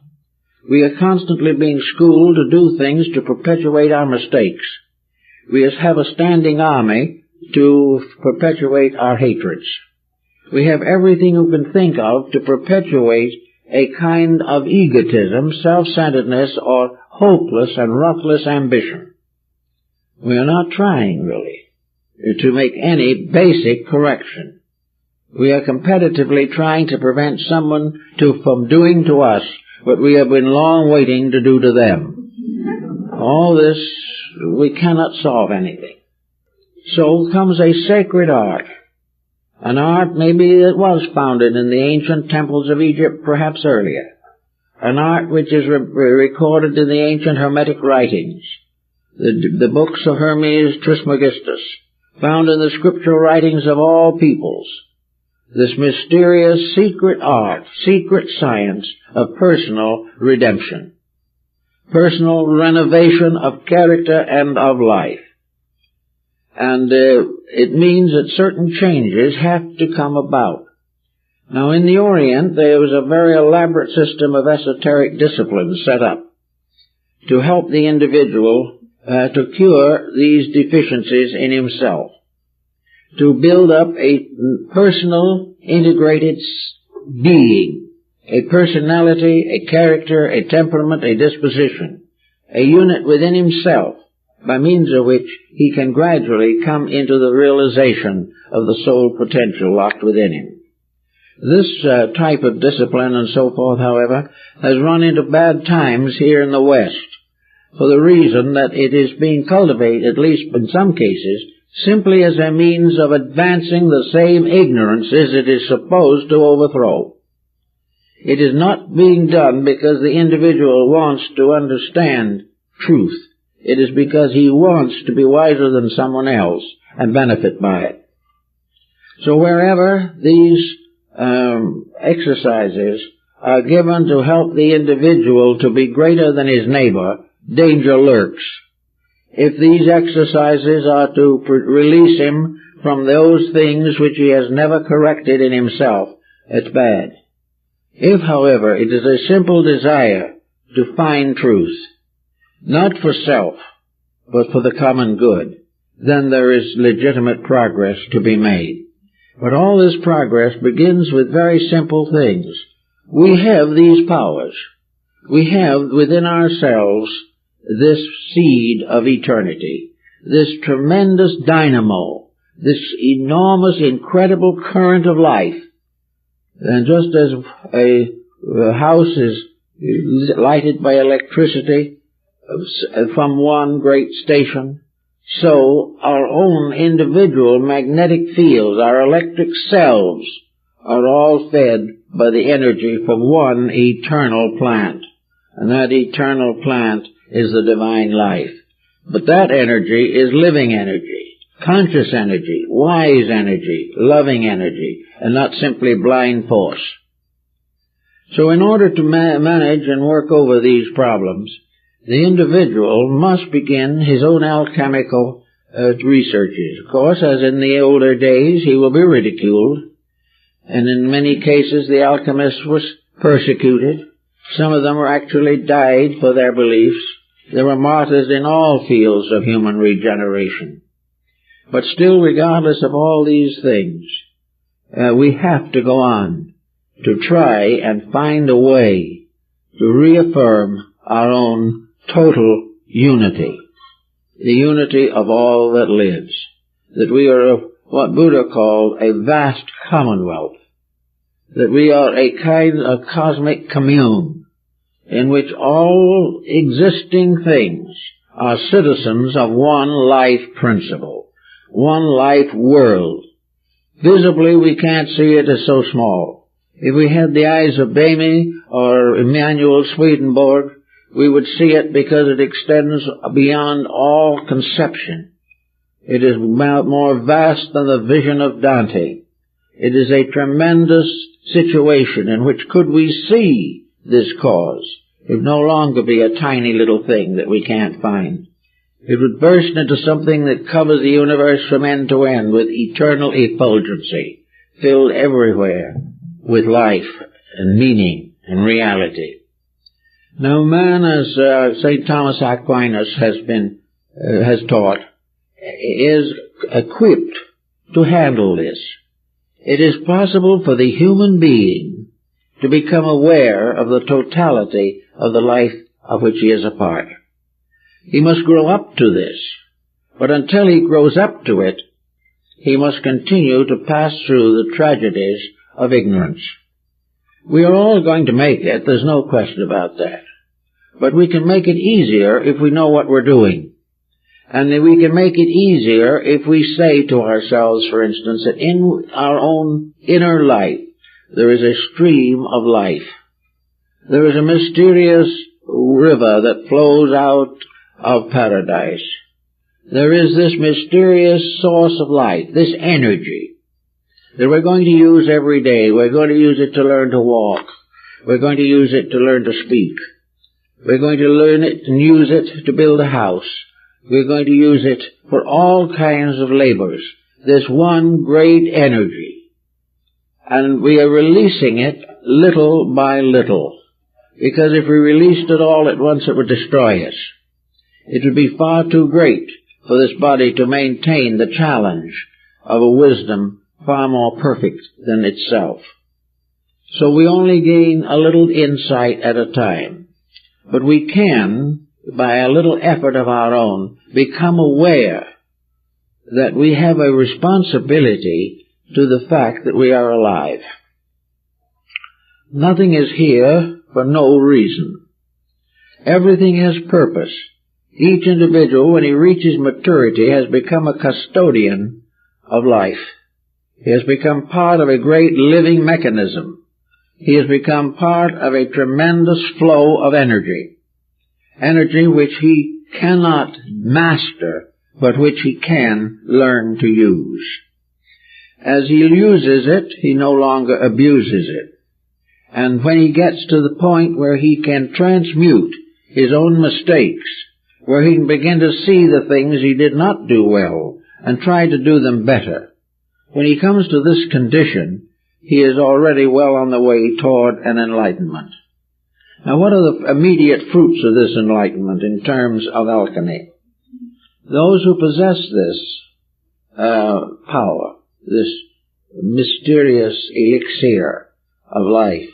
[SPEAKER 1] We are constantly being schooled to do things to perpetuate our mistakes. We have a standing army to perpetuate our hatreds. We have everything we can think of to perpetuate a kind of egotism, self-centeredness, or hopeless and ruthless ambition. We are not trying, really, to make any basic correction. We are competitively trying to prevent someone from doing to us what we have been long waiting to do to them. All this, we cannot solve anything. So comes a sacred art. An art maybe that was founded in the ancient temples of Egypt, perhaps earlier. An art which is recorded in the ancient Hermetic writings. The books of Hermes Trismegistus, found in the scriptural writings of all peoples. This mysterious secret art, secret science of personal redemption. Personal renovation of character and of life. And it means that certain changes have to come about. Now in the Orient there was a very elaborate system of esoteric discipline set up to help the individual to cure these deficiencies in himself, to build up a personal, integrated being, a personality, a character, a temperament, a disposition, a unit within himself, by means of which he can gradually come into the realization of the soul potential locked within him. This type of discipline and so forth, however, has run into bad times here in the West, for the reason that it is being cultivated, at least in some cases, simply as a means of advancing the same ignorances it is supposed to overthrow. It is not being done because the individual wants to understand truth. It is because he wants to be wiser than someone else and benefit by it. So wherever these exercises are given to help the individual to be greater than his neighbor, danger lurks. If these exercises are to release him from those things which he has never corrected in himself, it's bad. If, however, it is a simple desire to find truth, not for self, but for the common good, then there is legitimate progress to be made. But all this progress begins with very simple things. We have these powers. We have within ourselves this seed of eternity, this tremendous dynamo, this enormous, incredible current of life. And just as a house is lighted by electricity from one great station, so our own individual magnetic fields, our electric selves, are all fed by the energy from one eternal plant. And that eternal plant is the divine life. But that energy is living energy, conscious energy, wise energy, loving energy, and not simply blind force. So in order to manage and work over these problems, the individual must begin his own alchemical researches. Of course, as in the older days, he will be ridiculed, and in many cases the alchemists were persecuted. Some of them actually died for their beliefs. There were martyrs in all fields of human regeneration. But still, regardless of all these things, we have to go on to try and find a way to reaffirm our own total unity, the unity of all that lives, that we are what Buddha called a vast commonwealth, that we are a kind of cosmic commune in which all existing things are citizens of one life principle, one life world. Visibly, we can't see it as so small. If we had the eyes of Bamey or Emanuel Swedenborg, we would see it because it extends beyond all conception. It is more vast than the vision of Dante. It is a tremendous situation in which, could we see this cause, it would no longer be a tiny little thing that we can't find. It would burst into something that covers the universe from end to end with eternal effulgency, filled everywhere with life and meaning and reality. Now, man, as St. Thomas Aquinas has taught, is equipped to handle this. It is possible for the human being to become aware of the totality of the life of which he is a part. He must grow up to this, but until he grows up to it, he must continue to pass through the tragedies of ignorance. We are all going to make it, there's no question about that. But we can make it easier if we know what we're doing. And we can make it easier if we say to ourselves, for instance, that in our own inner life there is a stream of life. There is a mysterious river that flows out of paradise. There is this mysterious source of life, this energy, that we're going to use every day. We're going to use it to learn to walk. We're going to use it to learn to speak. We're going to learn it and use it to build a house. We're going to use it for all kinds of labors. This one great energy. And we are releasing it little by little. Because if we released it all at once, it would destroy us. It would be far too great for this body to maintain the challenge of a wisdom far more perfect than itself. So we only gain a little insight at a time. But we can, by a little effort of our own, become aware that we have a responsibility to the fact that we are alive. Nothing is here for no reason. Everything has purpose. Each individual, when he reaches maturity, has become a custodian of life. He has become part of a great living mechanism. He has become part of a tremendous flow of energy. Energy which he cannot master, but which he can learn to use. As he uses it, he no longer abuses it. And when he gets to the point where he can transmute his own mistakes, where he can begin to see the things he did not do well and try to do them better, when he comes to this condition, he is already well on the way toward an enlightenment. Now, what are the immediate fruits of this enlightenment in terms of alchemy? Those who possess this power, this mysterious elixir of life,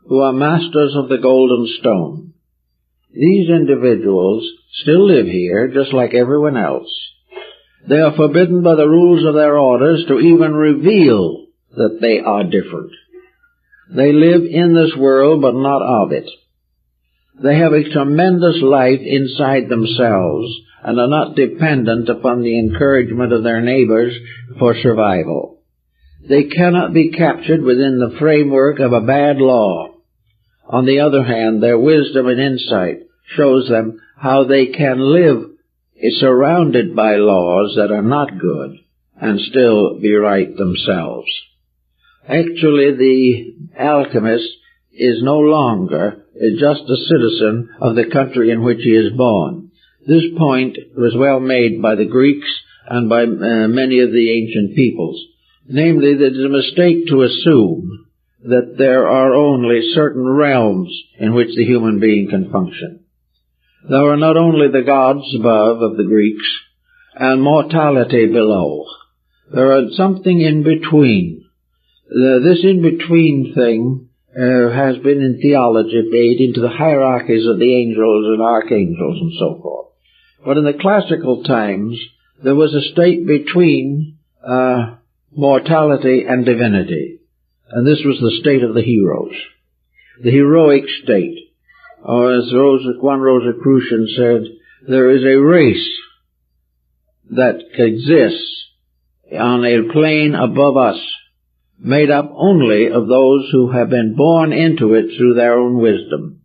[SPEAKER 1] who are masters of the golden stone, these individuals still live here just like everyone else. They are forbidden by the rules of their orders to even reveal that they are different. They live in this world but not of it. They have a tremendous life inside themselves and are not dependent upon the encouragement of their neighbors for survival. They cannot be captured within the framework of a bad law. On the other hand, their wisdom and insight shows them how they can live surrounded by laws that are not good and still be right themselves. Actually, the alchemist is no longer just a citizen of the country in which he is born. This point was well made by the Greeks and by many of the ancient peoples. Namely, that it is a mistake to assume that there are only certain realms in which the human being can function. There are not only the gods above of the Greeks and mortality below. There are something in between. This in-between thing has been in theology made into the hierarchies of the angels and archangels and so forth. But in the classical times, there was a state between mortality and divinity. And this was the state of the heroes, the heroic state. Or as one Rosicrucian said, there is a race that exists on a plane above us, made up only of those who have been born into it through their own wisdom.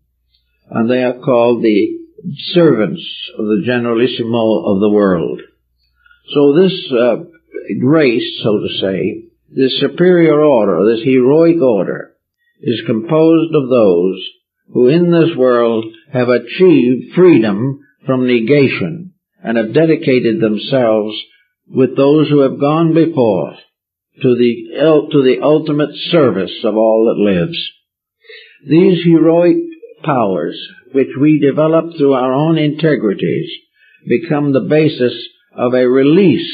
[SPEAKER 1] And they are called the servants of the Generalissimo of the world. So this race, so to say, this superior order, this heroic order, is composed of those who in this world have achieved freedom from negation and have dedicated themselves with those who have gone before to the ultimate service of all that lives. These heroic powers, which we develop through our own integrities, become the basis of a release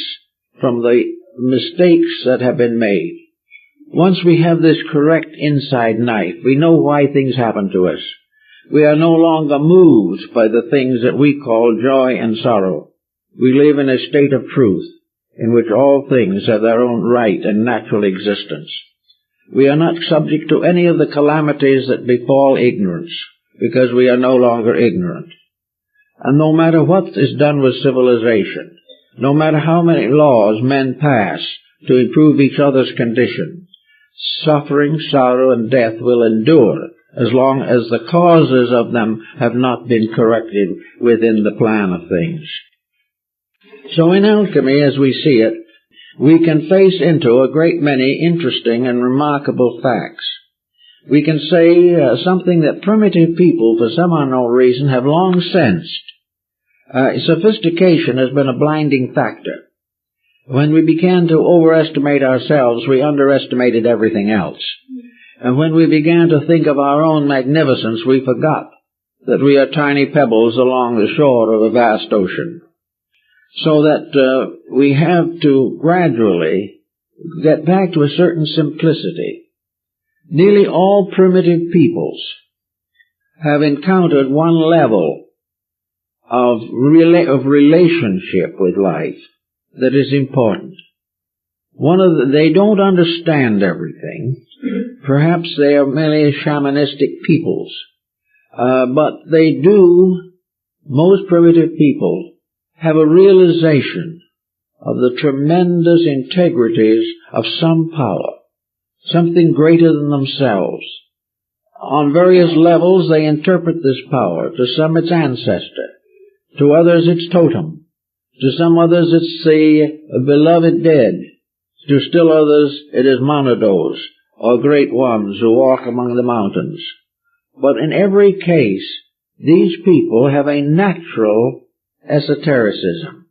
[SPEAKER 1] from the mistakes that have been made. Once we have this correct inside knife, we know why things happen to us. We are no longer moved by the things that we call joy and sorrow. We live in a state of truth, in which all things have their own right and natural existence. We are not subject to any of the calamities that befall ignorance, because we are no longer ignorant. And no matter what is done with civilization, no matter how many laws men pass to improve each other's condition, suffering, sorrow, and death will endure as long as the causes of them have not been corrected within the plan of things. So in alchemy, as we see it, we can face into a great many interesting and remarkable facts. We can say something that primitive people, for some unknown reason, have long sensed. Sophistication has been a blinding factor. When we began to overestimate ourselves, we underestimated everything else. And when we began to think of our own magnificence, we forgot that we are tiny pebbles along the shore of a vast ocean. So that we have to gradually get back to a certain simplicity. Nearly all primitive peoples have encountered one level of relationship with life that is important. They don't understand everything. Perhaps they are merely shamanistic peoples. But they do, most primitive people, have a realization of the tremendous integrities of some power, something greater than themselves. On various levels they interpret this power. To some it's ancestor, to others it's totem, to some others it's the beloved dead, to still others it is monados, or great ones who walk among the mountains. But in every case, these people have a natural esotericism.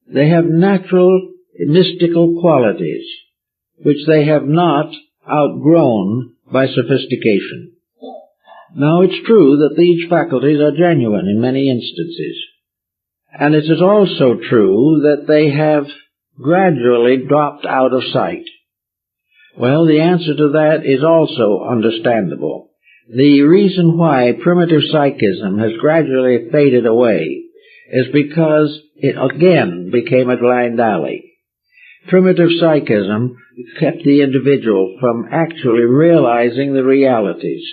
[SPEAKER 1] They have natural mystical qualities, which they have not outgrown by sophistication.
[SPEAKER 2] Now, it's true that these faculties are genuine in many instances, and it is also true that they have gradually dropped out of sight. Well, the answer to that is also understandable. The reason why primitive psychism has gradually faded away is because it again became a blind alley. Primitive psychism kept the individual from actually realizing the realities.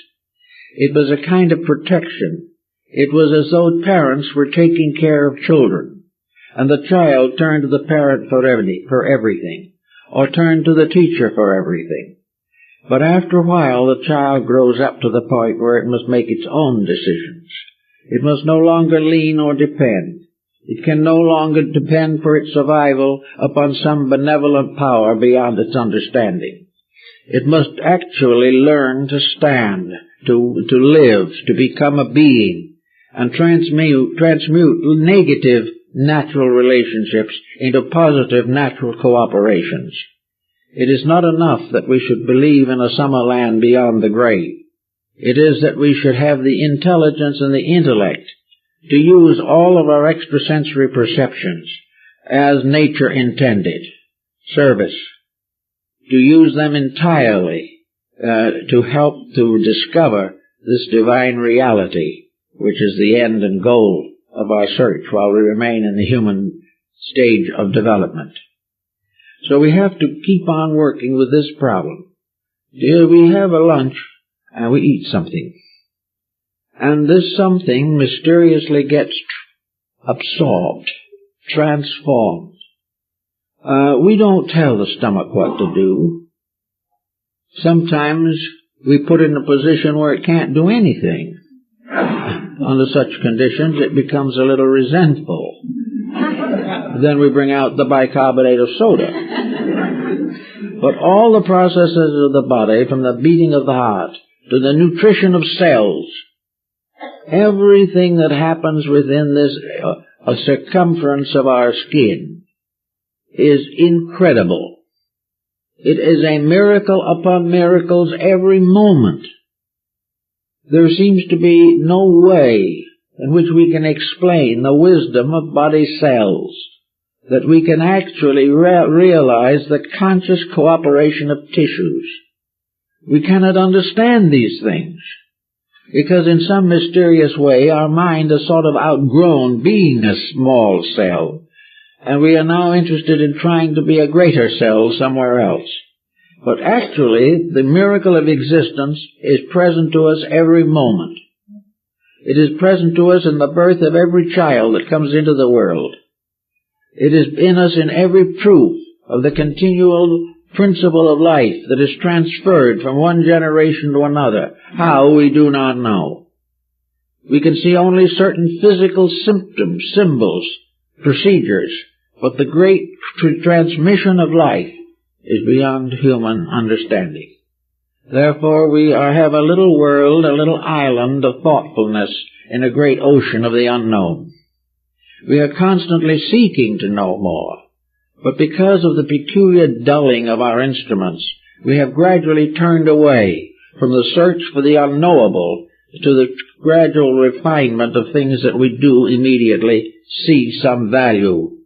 [SPEAKER 2] It was a kind of protection. It was as though parents were taking care of children, and the child turned to the parent for everything, or turned to the teacher for everything. But after a while, the child grows up to the point where it must make its own decisions. It must no longer lean or depend. It can no longer depend for its survival upon some benevolent power beyond its understanding. It must actually learn to stand, to live, to become a being, and transmute negative natural relationships into positive natural cooperations. It is not enough that we should believe in a summer land beyond the grave. It is that we should have the intelligence and the intellect to use all of our extrasensory perceptions as nature intended. Service. To use them entirely to help to discover this divine reality, which is the end and goal of our search while we remain in the human stage of development. So we have to keep on working with this problem. We have a lunch and we eat something. And this something mysteriously gets absorbed, transformed. We don't tell the stomach what to do. Sometimes we put it in a position where it can't do anything. Under such conditions, it becomes a little resentful. Then we bring out the bicarbonate of soda. But all the processes of the body, from the beating of the heart to the nutrition of cells, everything that happens within this circumference of our skin is incredible. It is a miracle upon miracles every moment. There seems to be no way in which we can explain the wisdom of body cells, that we can actually realize the conscious cooperation of tissues. We cannot understand these things, because in some mysterious way our mind has sort of outgrown being a small cell, and we are now interested in trying to be a greater cell somewhere else. But actually, the miracle of existence is present to us every moment. It is present to us in the birth of every child that comes into the world. It is in us in every proof of the continual principle of life that is transferred from one generation to another. How, we do not know. We can see only certain physical symptoms, symbols, procedures, but the great transmission of life is beyond human understanding. Therefore, we have a little world, a little island of thoughtfulness in a great ocean of the unknown. We are constantly seeking to know more, but because of the peculiar dulling of our instruments, we have gradually turned away from the search for the unknowable to the gradual refinement of things that we do immediately see some value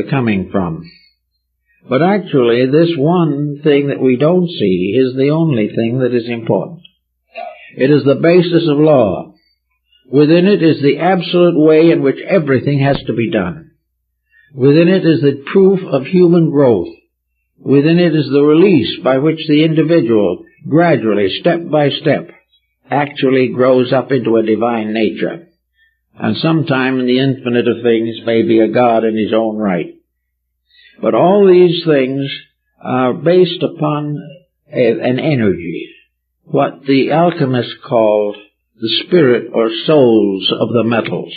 [SPEAKER 2] coming from. But actually, this one thing that we don't see is the only thing that is important. It is the basis of law. Within it is the absolute way in which everything has to be done. Within it is the proof of human growth. Within it is the release by which the individual gradually, step by step, actually grows up into a divine nature. And sometime in the infinite of things may be a God in his own right. But all these things are based upon an energy, what the alchemists called the spirit or souls of the metals.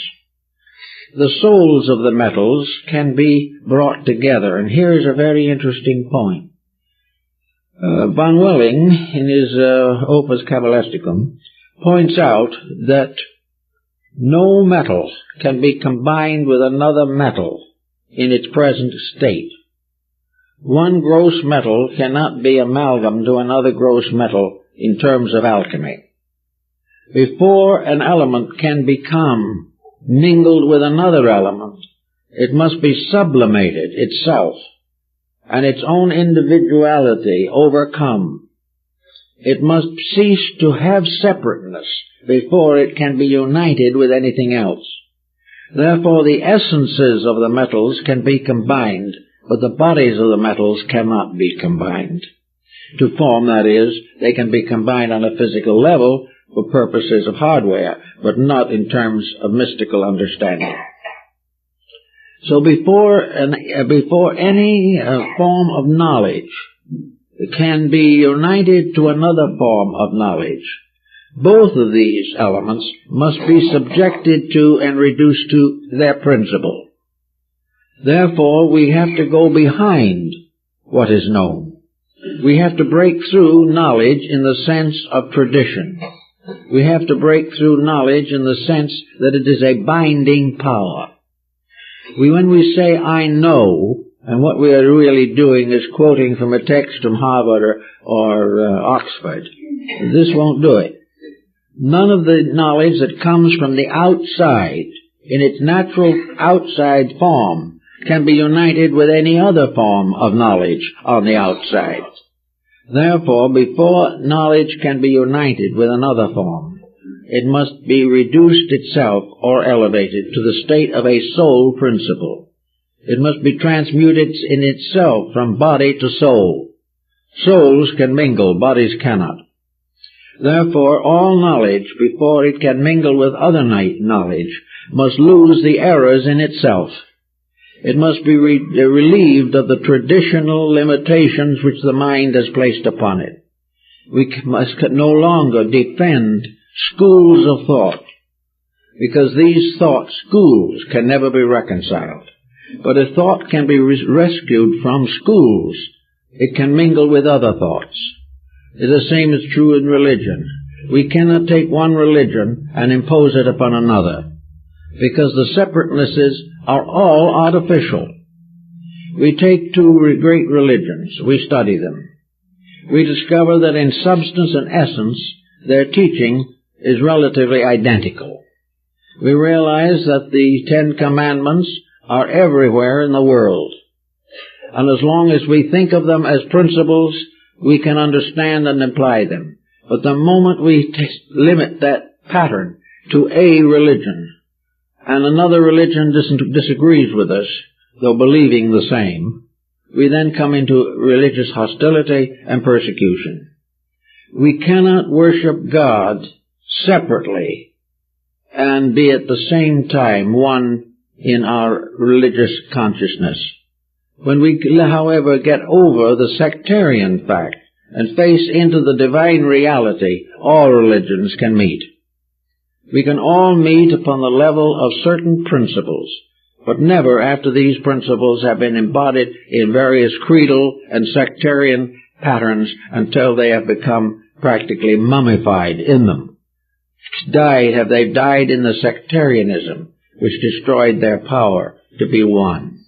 [SPEAKER 2] The souls of the metals can be brought together, and here is a very interesting point. Von Welling, in his Opus Cabalisticum, points out that no metal can be combined with another metal in its present state. One gross metal cannot be amalgam to another gross metal in terms of alchemy. Before an element can become mingled with another element, it must be sublimated itself and its own individuality overcome. It must cease to have separateness before it can be united with anything else. Therefore, the essences of the metals can be combined, but the bodies of the metals cannot be combined. To form, that is, they can be combined on a physical level for purposes of hardware, but not in terms of mystical understanding. So before any form of knowledge can be united to another form of knowledge, both of these elements must be subjected to and reduced to their principle. Therefore, we have to go behind what is known. We have to break through knowledge in the sense of tradition. We have to break through knowledge in the sense that it is a binding power. When we say, I know, and what we are really doing is quoting from a text from Harvard or Oxford, this won't do it. None of the knowledge that comes from the outside, in its natural outside form, can be united with any other form of knowledge on the outside. Therefore, before knowledge can be united with another form, it must be reduced itself or elevated to the state of a soul principle. It must be transmuted in itself from body to soul. Souls can mingle, bodies cannot. Therefore, all knowledge, before it can mingle with other knowledge, must lose the errors in itself. It must be relieved of the traditional limitations which the mind has placed upon it. We must no longer defend schools of thought, because these thought schools can never be reconciled. But if thought can be rescued from schools, it can mingle with other thoughts. The same is true in religion. We cannot take one religion and impose it upon another, because the separatenesses are all artificial. We take two great religions, we study them. We discover that in substance and essence, their teaching is relatively identical. We realize that the 10 Commandments are everywhere in the world. And as long as we think of them as principles, we can understand and apply them. But the moment we limit that pattern to a religion, and another religion disagrees with us, though believing the same, we then come into religious hostility and persecution. We cannot worship God separately and be at the same time one in our religious consciousness. When we, however, get over the sectarian fact and face into the divine reality, all religions can meet. We can all meet upon the level of certain principles, but never after these principles have been embodied in various creedal and sectarian patterns until they have become practically mummified in them. Have they died in the sectarianism which destroyed their power to be one.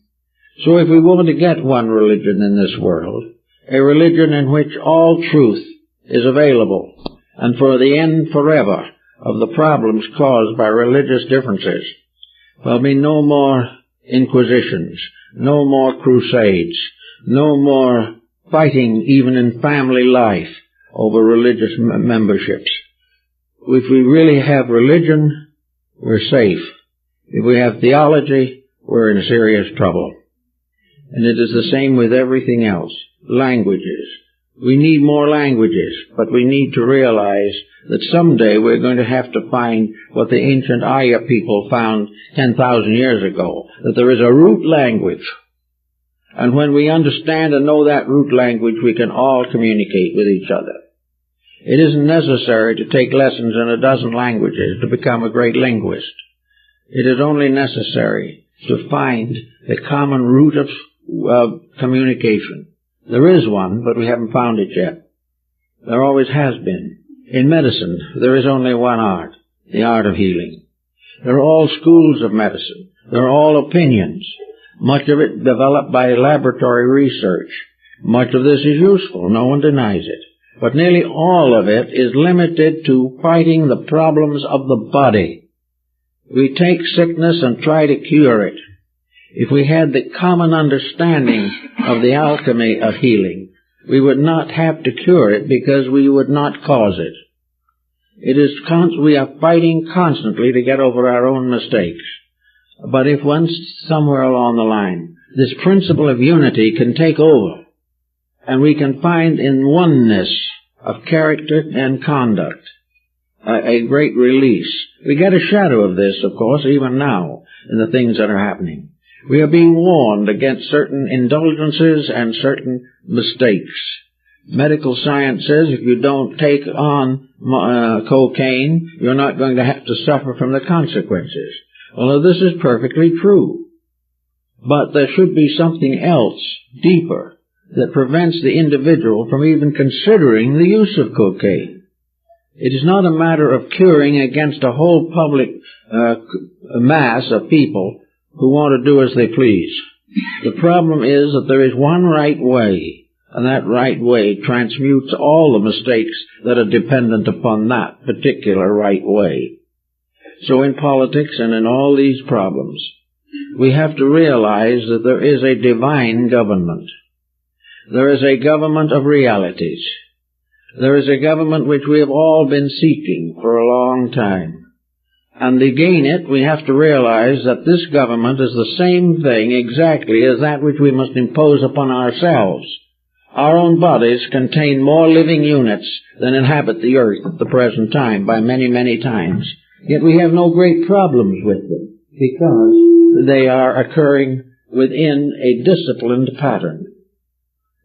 [SPEAKER 2] So if we want to get one religion in this world, a religion in which all truth is available, and for the end forever of the problems caused by religious differences, there'll be no more inquisitions, no more crusades, no more fighting even in family life over religious memberships. If we really have religion, we're safe. If we have theology, we're in serious trouble. And it is the same with everything else. Languages. We need more languages, but we need to realize that someday we're going to have to find what the ancient Arya people found 10,000 years ago, that there is a root language. And when we understand and know that root language, we can all communicate with each other. It isn't necessary to take lessons in a dozen languages to become a great linguist. It is only necessary to find the common root of communication. There is one, but we haven't found it yet. There always has been. In medicine, there is only one art, the art of healing. There are all schools of medicine. There are all opinions. Much of it developed by laboratory research. Much of this is useful. No one denies it. but nearly all of it is limited to fighting the problems of the body. We take sickness and try to cure it. If we had the common understanding of the alchemy of healing, we would not have to cure it because we would not cause it. We are fighting constantly to get over our own mistakes. But if once somewhere along the line this principle of unity can take over, and we can find in oneness of character and conduct a great release. We get a shadow of this, of course, even now in the things that are happening. We are being warned against certain indulgences and certain mistakes. Medical science says if you don't take on cocaine, you're not going to have to suffer from the consequences. Well, this is perfectly true. But there should be something else, deeper, that prevents the individual from even considering the use of cocaine. It is not a matter of curing against a whole public mass of people who want to do as they please. The problem is that there is one right way, and that right way transmutes all the mistakes that are dependent upon that particular right way. So in politics and in all these problems, we have to realize that there is a divine government. There is a government of realities. There is a government which we have all been seeking for a long time. And to gain it, we have to realize that this government is the same thing exactly as that which we must impose upon ourselves. Our own bodies contain more living units than inhabit the earth at the present time by many, many times. Yet we have no great problems with them because they are occurring within a disciplined pattern.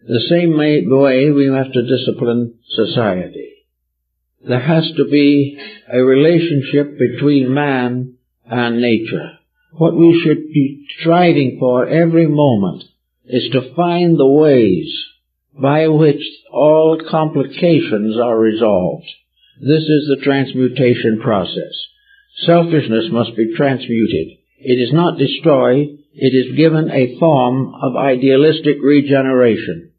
[SPEAKER 2] The same way we have to discipline society. There has to be a relationship between man and nature. What we should be striving for every moment is to find the ways by which all complications are resolved. This is the transmutation process. Selfishness must be transmuted. It is not destroyed. It is given a form of idealistic regeneration.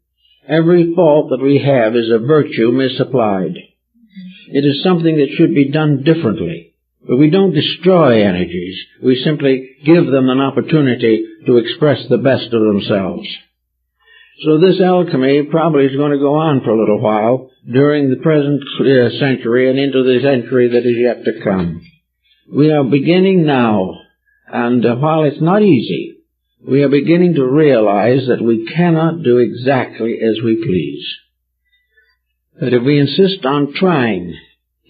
[SPEAKER 2] Every fault that we have is a virtue misapplied. It is something that should be done differently. But we don't destroy energies. We simply give them an opportunity to express the best of themselves. So this alchemy probably is going to go on for a little while during the present century and into the century that is yet to come. We are beginning now, and while it's not easy, we are beginning to realize that we cannot do exactly as we please. That if we insist on trying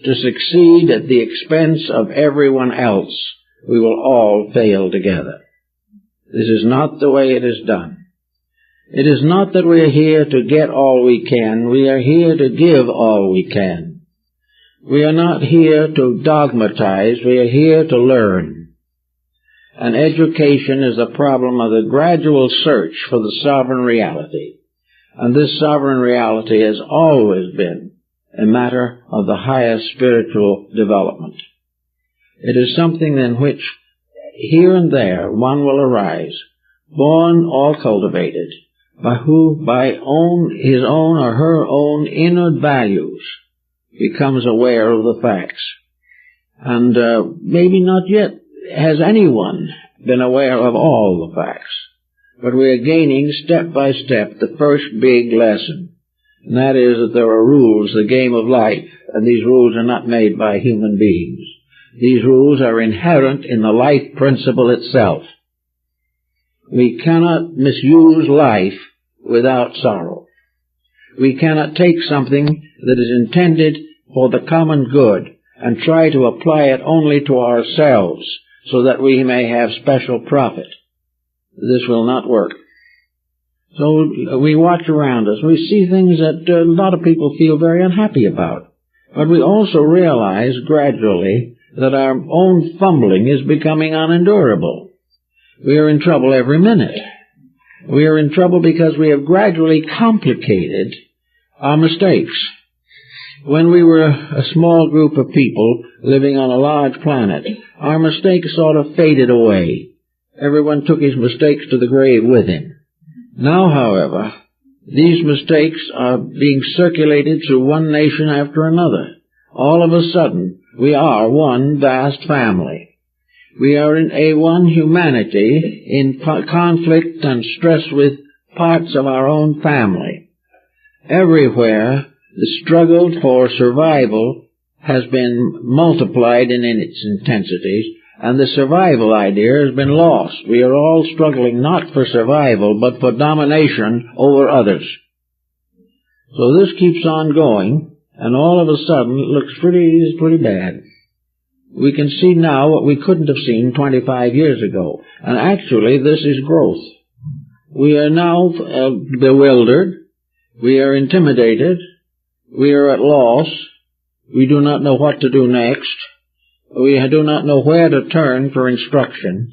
[SPEAKER 2] to succeed at the expense of everyone else, we will all fail together. This is not the way it is done. It is not that we are here to get all we can. We are here to give all we can. We are not here to dogmatize. We are here to learn. And education is a problem of the gradual search for the sovereign reality. And this sovereign reality has always been a matter of the highest spiritual development. It is something in which here and there one will arise, born or cultivated, by his own or her own inner values becomes aware of the facts. And maybe not yet has anyone been aware of all the facts. But we are gaining step by step the first big lesson. And that is that there are rules, the game of life, and these rules are not made by human beings. These rules are inherent in the life principle itself. We cannot misuse life without sorrow. We cannot take something that is intended for the common good and try to apply it only to ourselves so that we may have special profit. This will not work. So we watch around us. We see things that a lot of people feel very unhappy about. But we also realize gradually that our own fumbling is becoming unendurable. We are in trouble every minute. We are in trouble because we have gradually complicated our mistakes. When we were a small group of people living on a large planet, our mistakes sort of faded away. Everyone took his mistakes to the grave with him. Now, however, these mistakes are being circulated through one nation after another. All of a sudden, we are one vast family. We are in one humanity in conflict and stress with parts of our own family. Everywhere, the struggle for survival has been multiplied in its intensities, and the survival idea has been lost. We are all struggling not for survival, but for domination over others. So this keeps on going, and all of a sudden it looks pretty bad. We can see now what we couldn't have seen 25 years ago. And actually, this is growth. We are now bewildered. We are intimidated. We are at loss. We do not know what to do next. We do not know where to turn for instruction.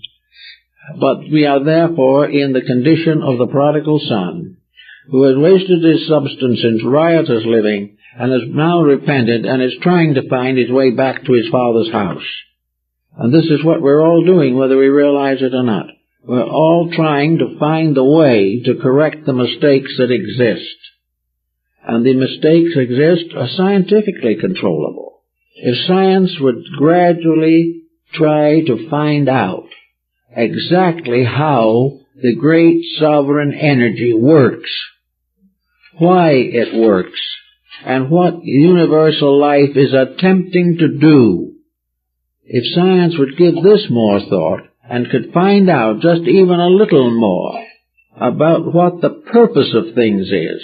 [SPEAKER 2] But we are therefore in the condition of the prodigal son, who has wasted his substance in riotous living, and has now repented and is trying to find his way back to his father's house. And this is what we're all doing, whether we realize it or not. We're all trying to find the way to correct the mistakes that exist. And the mistakes are scientifically controllable. If science would gradually try to find out exactly how the great sovereign energy works, why it works, and what universal life is attempting to do. If science would give this more thought and could find out just even a little more about what the purpose of things is,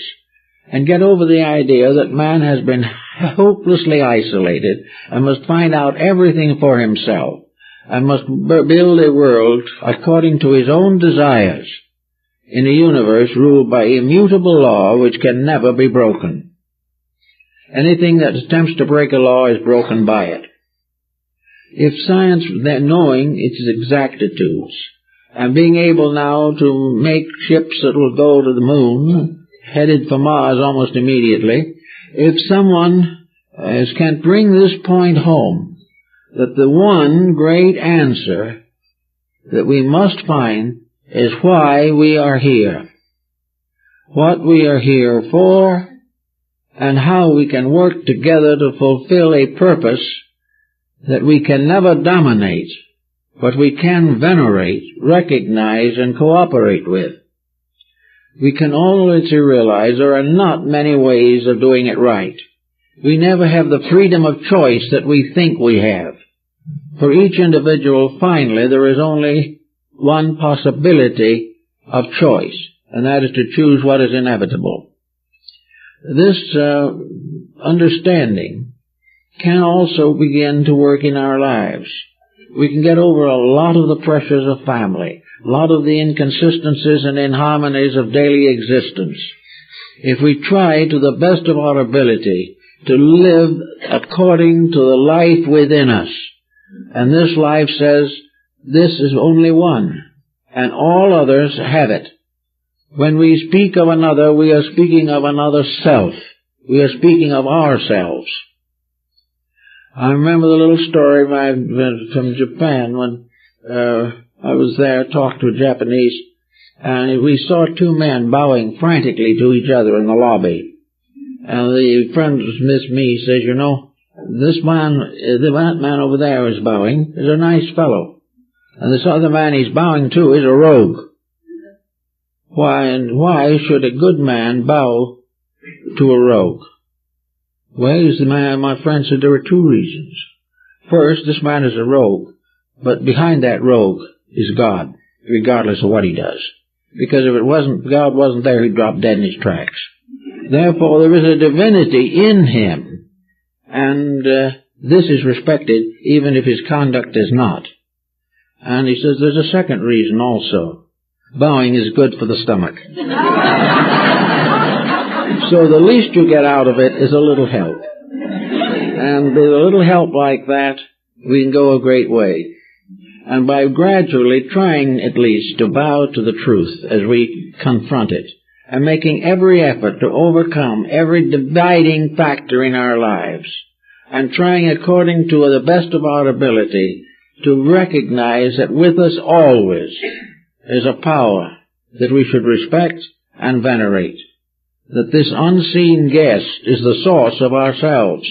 [SPEAKER 2] and get over the idea that man has been hopelessly isolated and must find out everything for himself and must build a world according to his own desires in a universe ruled by immutable law which can never be broken. Anything that attempts to break a law is broken by it. If science, then knowing its exactitudes, and being able now to make ships that will go to the moon, headed for Mars almost immediately, if someone can bring this point home, that the one great answer that we must find is why we are here, what we are here for, and how we can work together to fulfill a purpose that we can never dominate, but we can venerate, recognize, and cooperate with. We can always realize there are not many ways of doing it right. We never have the freedom of choice that we think we have. For each individual, finally, there is only one possibility of choice, and that is to choose what is inevitable. This understanding can also begin to work in our lives. We can get over a lot of the pressures of family, a lot of the inconsistencies and inharmonies of daily existence, if we try to the best of our ability to live according to the life within us. And this life says, this is only one, and all others have it. When we speak of another, we are speaking of another self. We are speaking of ourselves. I remember the little story from Japan when I was there, talked to a Japanese, and we saw two men bowing frantically to each other in the lobby. And the friend Miss Me says, you know, this man, that man over there is bowing, is a nice fellow. And this other man he's bowing to is a rogue. Why should a good man bow to a rogue? Well, my friend said there were two reasons. First, this man is a rogue, but behind that rogue is God, regardless of what he does. Because if God wasn't there, he'd drop dead in his tracks. Therefore, there is a divinity in him, and this is respected even if his conduct is not. And he says there's a second reason also. Bowing is good for the stomach. So the least you get out of it is a little help. And with a little help like that, we can go a great way. And by gradually trying at least to bow to the truth as we confront it, and making every effort to overcome every dividing factor in our lives, and trying according to the best of our ability to recognize that with us always is a power that we should respect and venerate. that this unseen guest is the source of ourselves.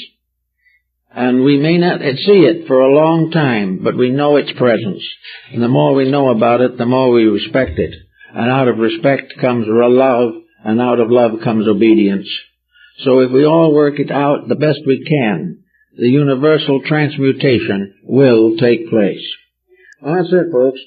[SPEAKER 2] And we may not see it for a long time, but we know its presence. And the more we know about it, the more we respect it. And out of respect comes love, and out of love comes obedience. So if we all work it out the best we can, the universal transmutation will take place. Well, that's it, folks.